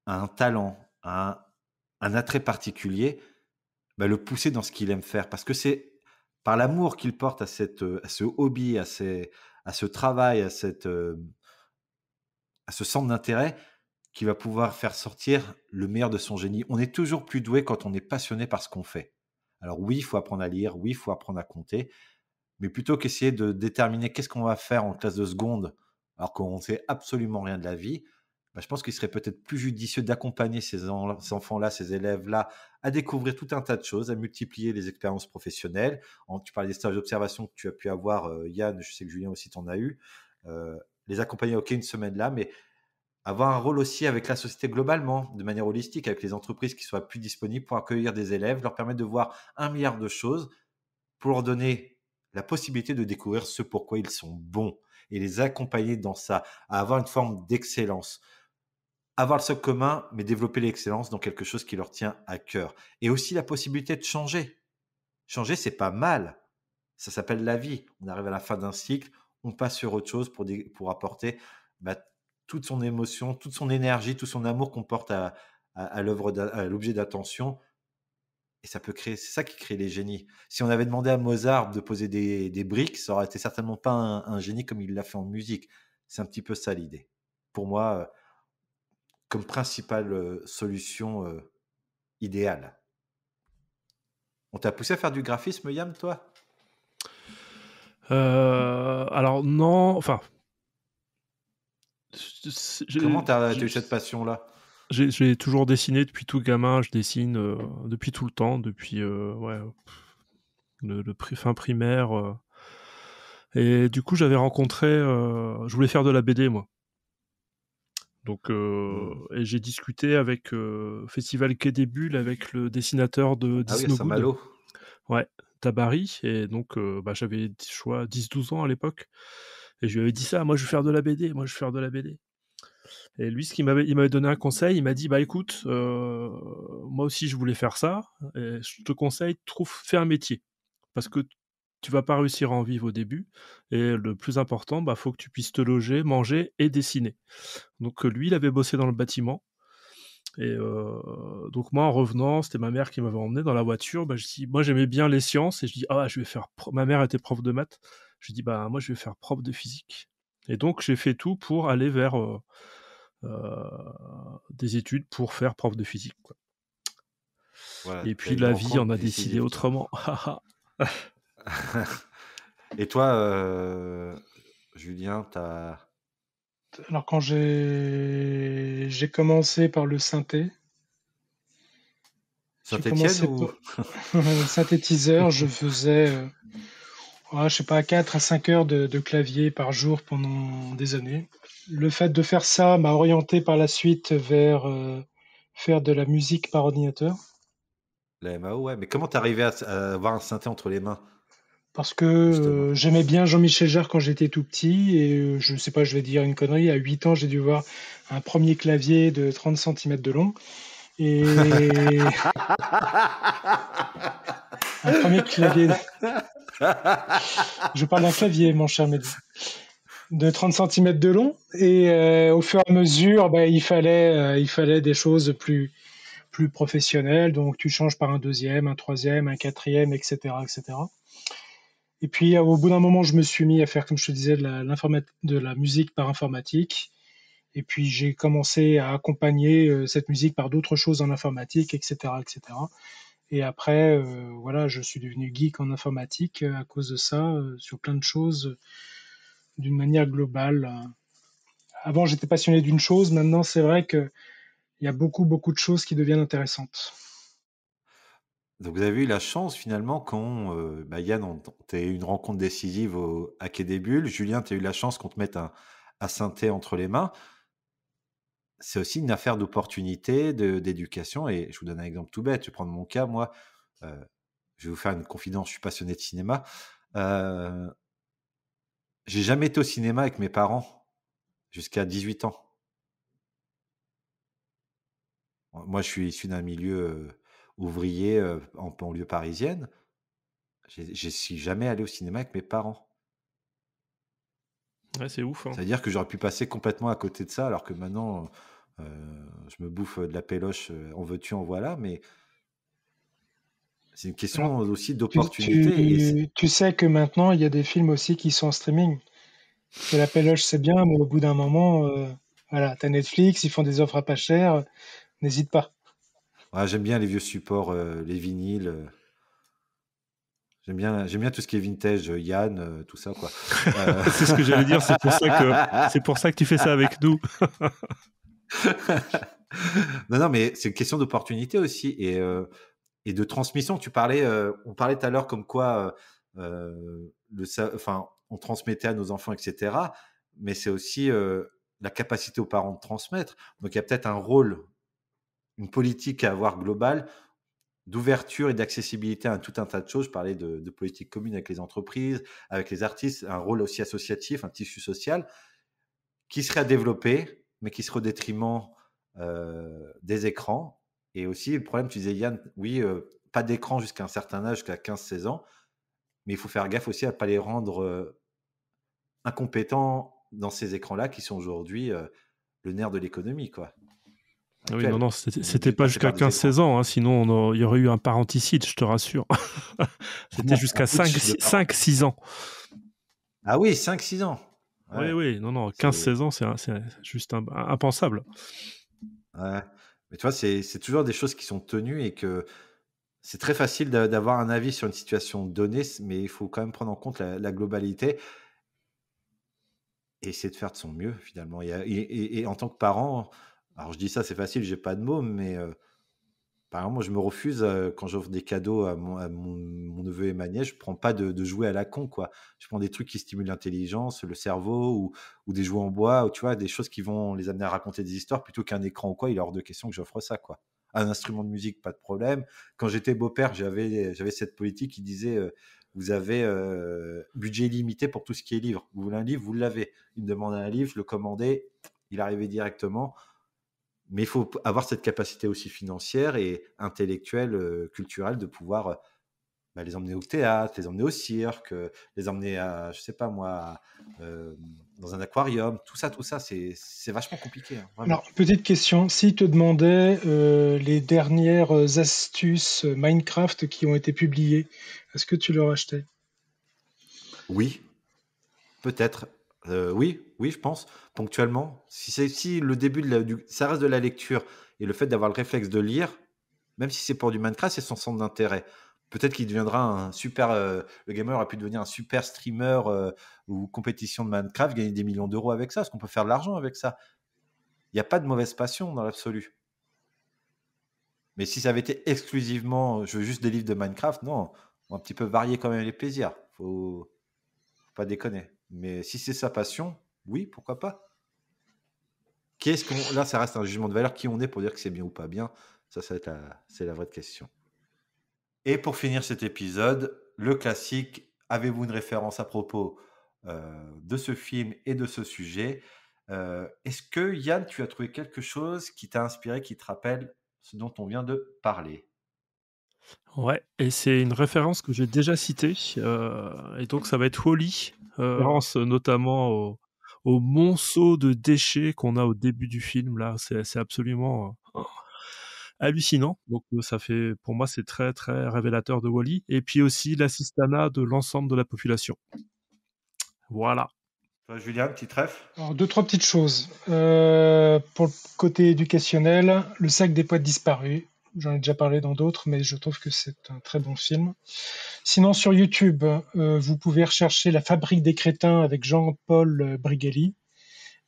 a un talent, un attrait particulier, le pousser dans ce qu'il aime faire. Parce que c'est par l'amour qu'il porte à ce hobby, à ce travail, à ce centre d'intérêt, qu'il va pouvoir faire sortir le meilleur de son génie. On est toujours plus doué quand on est passionné par ce qu'on fait. Alors oui, il faut apprendre à lire, oui, il faut apprendre à compter, mais plutôt qu'essayer de déterminer qu'est-ce qu'on va faire en classe de seconde, alors qu'on ne sait absolument rien de la vie, je pense qu'il serait peut-être plus judicieux d'accompagner ces enfants-là, ces élèves-là, à découvrir tout un tas de choses, à multiplier les expériences professionnelles. Tu parlais des stages d'observation que tu as pu avoir, Yann, je sais que Julien aussi t'en a eu. Les accompagner, ok, une semaine là, mais avoir un rôle aussi avec la société globalement, de manière holistique, avec les entreprises qui soient plus disponibles pour accueillir des élèves, leur permettre de voir 1 milliard de choses, pour leur donner la possibilité de découvrir ce pourquoi ils sont bons, et les accompagner dans ça, à avoir une forme d'excellence. Avoir le socle commun, mais développer l'excellence dans quelque chose qui leur tient à cœur. Et aussi la possibilité de changer. Changer, c'est pas mal. Ça s'appelle la vie. On arrive à la fin d'un cycle, on passe sur autre chose pour apporter toute son émotion, toute son énergie, tout son amour qu'on porte à l'objet d'attention. Et ça peut créer, c'est ça qui crée les génies. Si on avait demandé à Mozart de poser des briques, ça aurait été certainement pas un génie comme il l'a fait en musique. C'est un petit peu ça l'idée. Pour moi, comme principale solution idéale. On t'a poussé à faire du graphisme, Yam, toi ? Alors non, enfin... Comment t'as eu cette passion-là ? J'ai toujours dessiné depuis tout gamin, je dessine depuis tout le temps, depuis fin primaire. Et du coup, j'avais rencontré... je voulais faire de la BD, moi. Donc, et j'ai discuté avec Festival Quai des Bulles avec le dessinateur de Disneywood. Ouais, Tabary. Et donc, j'avais 10-12 ans à l'époque. Et je lui avais dit ça, moi je veux faire de la BD, Et lui, il m'avait donné un conseil, il m'a dit, écoute, moi aussi je voulais faire ça, et je te conseille, fais un métier. Parce que tu vas pas réussir à en vivre au début, et le plus important, faut que tu puisses te loger, manger et dessiner. Donc lui, il avait bossé dans le bâtiment, et donc moi, en revenant, c'était ma mère qui m'avait emmené dans la voiture, je dis, moi j'aimais bien les sciences, et je dis, je vais faire... Ma mère était prof de maths, je dis, moi je vais faire prof de physique. Et donc j'ai fait tout pour aller vers des études pour faire prof de physique, quoi. Voilà, et puis la vie en a décidé autrement. Et toi, Julien, t'as... Alors quand j'ai commencé par le synthé. Saint-Étienne ou synthétiseur, je faisais 4 à 5 heures de clavier par jour pendant des années. Le fait de faire ça m'a orienté par la suite vers faire de la musique par ordinateur. La MAO, ouais. Mais comment t'es arrivé à avoir un synthé entre les mains ? Parce que j'aimais bien Jean-Michel Jarre quand j'étais tout petit, et je ne sais pas, je vais dire une connerie, à 8 ans, j'ai dû voir un premier clavier de 30 cm de long. Et un premier clavier. Je parle d'un clavier, mon cher Mehdi. De 30 cm de long. Et au fur et à mesure, il fallait des choses plus professionnelles. Donc tu changes par un deuxième, un troisième, un quatrième, etc., etc. Et puis, au bout d'un moment, je me suis mis à faire, comme je te disais, de la musique par informatique. Et puis, j'ai commencé à accompagner cette musique par d'autres choses en informatique, etc., etc. Et après, voilà, je suis devenu geek en informatique à cause de ça, sur plein de choses, d'une manière globale. Avant, j'étais passionné d'une chose. Maintenant, c'est vrai qu'il y a beaucoup, beaucoup de choses qui deviennent intéressantes. Donc vous avez eu la chance finalement quand, Yann, tu eu une rencontre décisive à Quai des Bulles. Julien, tu as eu la chance qu'on te mette un synthé entre les mains. C'est aussi une affaire d'opportunité, d'éducation. Et je vous donne un exemple tout bête. Je vais prendre mon cas, moi. Je vais vous faire une confidence. Je suis passionné de cinéma. J'ai jamais été au cinéma avec mes parents jusqu'à 18 ans. Moi, je suis issu d'un milieu ouvrier en banlieue parisienne. Je suis jamais allé au cinéma avec mes parents. Ouais, c'est ouf. Hein. C'est-à-dire que j'aurais pu passer complètement à côté de ça, alors que maintenant, je me bouffe de la péloche, en veux-tu, en voilà, mais c'est une question aussi d'opportunité. Tu sais que maintenant, il y a des films aussi qui sont en streaming. Que la péloche, c'est bien, mais au bout d'un moment, voilà, t'as Netflix, ils font des offres à pas cher, n'hésite pas. Ouais, j'aime bien les vieux supports, les vinyles. J'aime bien tout ce qui est vintage, Yann, tout ça, quoi. C'est ce que j'allais dire, c'est pour ça que tu fais ça avec nous. Non, mais c'est une question d'opportunité aussi et de transmission. On parlait tout à l'heure comme quoi on transmettait à nos enfants, etc. Mais c'est aussi la capacité aux parents de transmettre. Donc il y a peut-être un rôle, une politique à avoir globale d'ouverture et d'accessibilité à tout un tas de choses. Je parlais de politique commune avec les entreprises, avec les artistes, un rôle aussi associatif, un tissu social qui serait à développer, mais qui serait au détriment des écrans. Et aussi, le problème, tu disais, Yann, oui, pas d'écran jusqu'à un certain âge, jusqu'à 15-16 ans, mais il faut faire gaffe aussi à ne pas les rendre incompétents dans ces écrans-là qui sont aujourd'hui le nerf de l'économie, quoi. Oui, non, c'était pas jusqu'à 15-16 ans, hein, sinon il y aurait eu un parenticide, je te rassure. C'était jusqu'à 5-6 ans. Ah oui, 5-6 ans. Ouais. Oui, non, 15-16 ans, c'est juste impensable. Ouais, mais tu vois, c'est toujours des choses qui sont tenues et que c'est très facile d'avoir un avis sur une situation donnée, mais il faut quand même prendre en compte la globalité et essayer de faire de son mieux, finalement. Et en tant que parent, alors je dis ça, c'est facile, j'ai pas de mots, mais par exemple, moi, je me refuse, quand j'offre des cadeaux à mon neveu et ma nièce, je prends pas de jouets à la con, quoi. Je prends des trucs qui stimulent l'intelligence, le cerveau ou des jouets en bois, ou tu vois, des choses qui vont les amener à raconter des histoires plutôt qu'un écran ou quoi. Il est hors de question que j'offre ça, quoi. Un instrument de musique, pas de problème. Quand j'étais beau-père, j'avais cette politique qui disait vous avez budget illimité pour tout ce qui est livre. Vous voulez un livre, vous l'avez. Il me demandait un livre, je le commandais, il arrivait directement. Mais il faut avoir cette capacité aussi financière et intellectuelle, culturelle de pouvoir les emmener au théâtre, les emmener au cirque, les emmener à, je sais pas moi, dans un aquarium. Tout ça, c'est vachement compliqué. Hein, alors, petite question, s'ils te demandaient les dernières astuces Minecraft qui ont été publiées, est-ce que tu leur achetais? Oui, peut-être. Oui, je pense, ponctuellement. Si le début ça reste de la lecture et le fait d'avoir le réflexe de lire, même si c'est pour du Minecraft, c'est son centre d'intérêt. Peut-être qu'il deviendra un super. Le gamer aurait pu devenir un super streamer ou compétition de Minecraft, gagner des millions d'euros avec ça, parce qu'on peut faire de l'argent avec ça. Il n'y a pas de mauvaise passion dans l'absolu. Mais si ça avait été exclusivement, je veux juste des livres de Minecraft, non, on va un petit peu varier quand même les plaisirs. Faut pas déconner. Mais si c'est sa passion, oui, pourquoi pas. Là, ça reste un jugement de valeur. Qui on est pour dire que c'est bien ou pas bien? Ça va être c'est la vraie question. Et pour finir cet épisode, le classique, avez-vous une référence à propos de ce film et de ce sujet? Est-ce que, Yann, tu as trouvé quelque chose qui t'a inspiré, qui te rappelle ce dont on vient de parler? Ouais, et c'est une référence que j'ai déjà citée, et donc ça va être Wall-E, référence notamment au monceau de déchets qu'on a au début du film, là, c'est absolument hallucinant. Donc ça fait, pour moi, c'est très très révélateur de Wall-E. Et puis aussi l'assistanat de l'ensemble de la population. Voilà. Toi, Julien, petit trèfle. Alors, 2-3 petites choses. Pour le côté éducationnel, Le sac des poètes disparus. J'en ai déjà parlé dans d'autres, mais je trouve que c'est un très bon film. Sinon, sur YouTube, vous pouvez rechercher La fabrique des crétins avec Jean-Paul Brigelli.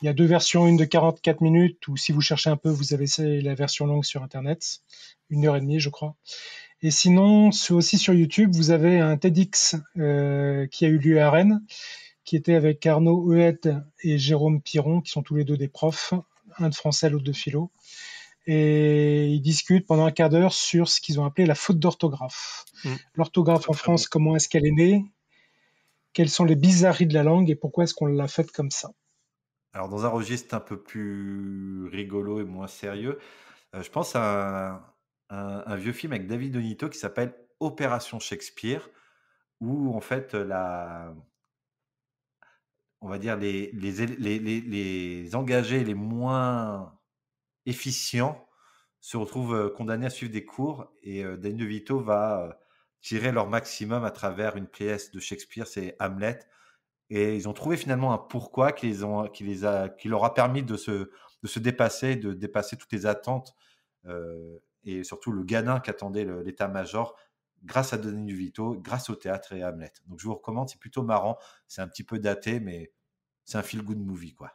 Il y a 2 versions, une de 44 minutes, ou si vous cherchez un peu, vous avez la version longue sur Internet, 1h30, je crois. Et sinon, aussi sur YouTube, vous avez un TEDx qui a eu lieu à Rennes, qui était avec Arnaud Huette et Jérôme Piron, qui sont tous les deux des profs, un de français, l'autre de philo. Et ils discutent pendant un quart d'heure sur ce qu'ils ont appelé la faute d'orthographe. L'orthographe en France, comment est-ce qu'elle est née? Quelles sont les bizarreries de la langue et pourquoi est-ce qu'on l'a faite comme ça? Alors, dans un registre un peu plus rigolo et moins sérieux, je pense à un vieux film avec David Donito qui s'appelle Opération Shakespeare, où en fait, on va dire les engagés les moins efficients se retrouvent condamnés à suivre des cours et Danny DeVito va tirer leur maximum à travers une pièce de Shakespeare, c'est Hamlet. Et ils ont trouvé finalement un pourquoi qui leur a permis de se dépasser, de dépasser toutes les attentes et surtout le gamin qu'attendait l'état-major grâce à Danny DeVito, grâce au théâtre et à Hamlet. Donc je vous recommande, c'est plutôt marrant, c'est un petit peu daté, mais c'est un feel-good movie, quoi.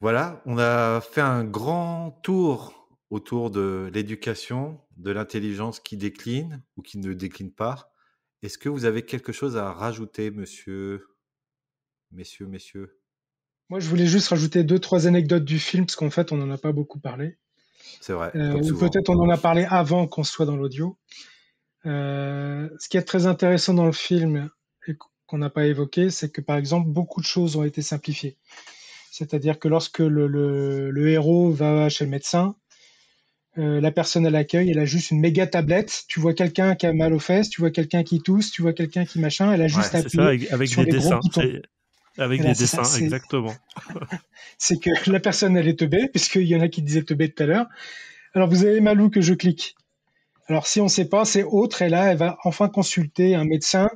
Voilà, on a fait un grand tour autour de l'éducation, de l'intelligence qui décline ou qui ne décline pas. Est-ce que vous avez quelque chose à rajouter, messieurs? Moi, je voulais juste rajouter 2-3 anecdotes du film, parce qu'en fait, on n'en a pas beaucoup parlé. C'est vrai, ou souvent. peut-être on en a parlé avant qu'on soit dans l'audio. Ce qui est très intéressant dans le film et qu'on n'a pas évoqué, c'est que par exemple, beaucoup de choses ont été simplifiées. C'est-à-dire que lorsque le héros va chez le médecin, la personne à l'accueil, elle a juste une méga tablette. Tu vois quelqu'un qui a mal aux fesses, tu vois quelqu'un qui tousse, tu vois quelqu'un qui machin. Elle a juste appuyé avec sur des les dessins. gros boutons. Avec des dessins, exactement. C'est que la personne, elle est teubée, puisqu'il y en a qui disaient teubée tout à l'heure. Alors, vous avez mal où que je clique? Alors, si on ne sait pas, c'est autre. Et là, elle va enfin consulter un médecin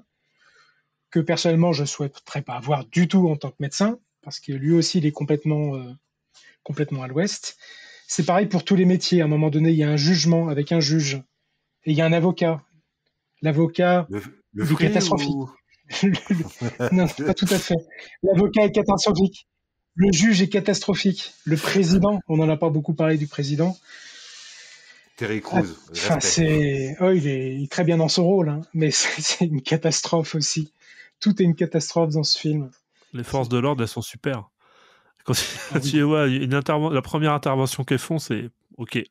que personnellement, je ne souhaiterais pas avoir du tout en tant que médecin, parce que lui aussi, il est complètement à l'ouest. C'est pareil pour tous les métiers. À un moment donné, il y a un jugement avec un juge. Et il y a un avocat. L'avocat est catastrophique. Non, pas tout à fait. L'avocat est catastrophique. Le juge est catastrophique. Le président, on n'en a pas beaucoup parlé du président. Terry Crews. Il est très bien dans son rôle, hein, mais c'est une catastrophe aussi. Tout est une catastrophe dans ce film. Les forces de l'ordre, elles sont super. Quand tu vois la première intervention qu'elles font, c'est OK.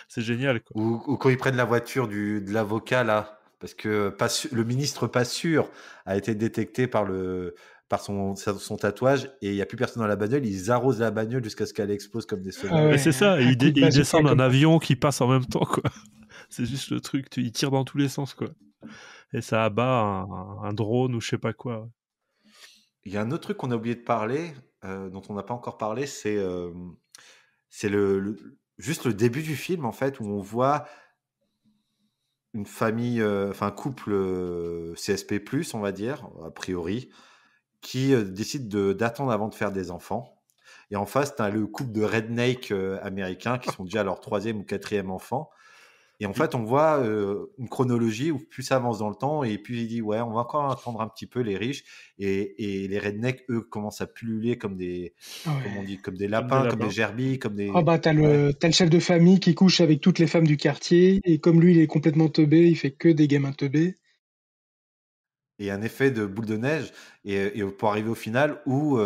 C'est génial, quoi. Ou quand ils prennent la voiture de l'avocat, là, parce que le ministre pas sûr a été détecté par son tatouage et il n'y a plus personne dans la bagnole, ils arrosent la bagnole jusqu'à ce qu'elle explose comme des sauvages. Ah ouais, c'est ça, ils descendent un avion qui passe en même temps, quoi. C'est juste le truc, ils tirent dans tous les sens, quoi. Et ça abat un drone ou je sais pas quoi. Il y a un autre truc qu'on a oublié de parler, dont on n'a pas encore parlé, c'est juste le début du film, en fait, où on voit une famille, un couple CSP+, on va dire, a priori, qui décide d'attendre avant de faire des enfants. Et en face, tu as le couple de redneck américains qui sont déjà à leur 3e ou 4e enfant. Et en fait, on voit une chronologie où plus ça avance dans le temps, et puis il dit, ouais, on va encore attendre un petit peu les riches. Et les rednecks, eux, commencent à pulluler comme des, comme des lapins, comme des gerbilles, comme des... T'as le chef de famille qui couche avec toutes les femmes du quartier, et comme lui, il est complètement teubé, il fait que des gamins teubés. Et un effet de boule de neige, et pour arriver au final où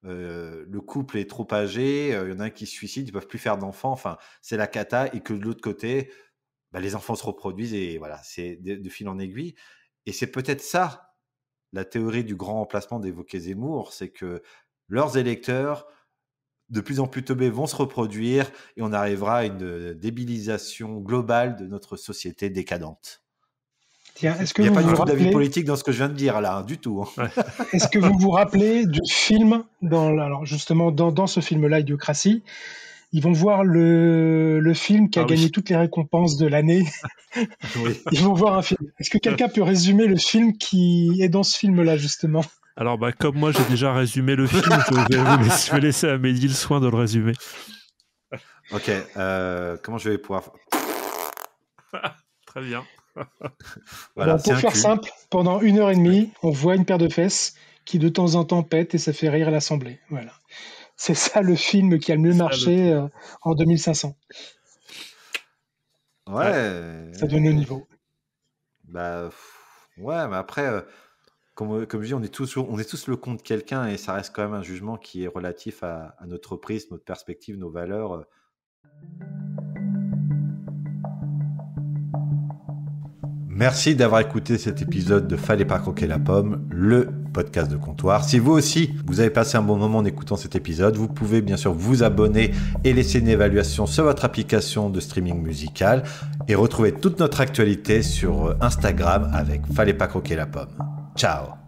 le couple est trop âgé, il y en a un qui se suicide, ils peuvent plus faire d'enfants, enfin c'est la cata, et que de l'autre côté, les enfants se reproduisent, et voilà, c'est de fil en aiguille. Et c'est peut-être ça, la théorie du grand remplacement d'évoquer Zemmour, c'est que leurs électeurs, de plus en plus teubés, vont se reproduire, et on arrivera à une débilisation globale de notre société décadente. Tiens, il n'y a pas du tout d'avis politique dans ce que je viens de dire là, du tout. Hein. Est-ce que vous vous rappelez du film, justement dans ce film-là, Idiocratie, Ils vont voir le film qui a gagné toutes les récompenses de l'année. Oui. Ils vont voir un film. Est-ce que quelqu'un peut résumer le film qui est dans ce film-là, justement? Alors, comme moi, j'ai déjà résumé le film, je vais laisser à Mehdi le soin de le résumer. Ok, comment je vais pouvoir... Très bien. Voilà, pour faire simple, pendant 1h30, on voit une paire de fesses qui de temps en temps pète et ça fait rire l'Assemblée. Voilà. C'est ça le film qui a le mieux marché en 2500. Ouais. Ça donne le niveau. Bah, ouais, mais après, comme je dis, on est tous le con de quelqu'un et ça reste quand même un jugement qui est relatif à notre prisme, notre perspective, nos valeurs. Merci d'avoir écouté cet épisode de Fallait pas croquer la pomme, le podcast de comptoir. Si vous aussi, vous avez passé un bon moment en écoutant cet épisode, vous pouvez bien sûr vous abonner et laisser une évaluation sur votre application de streaming musical et retrouver toute notre actualité sur Instagram avec Fallait pas croquer la pomme. Ciao!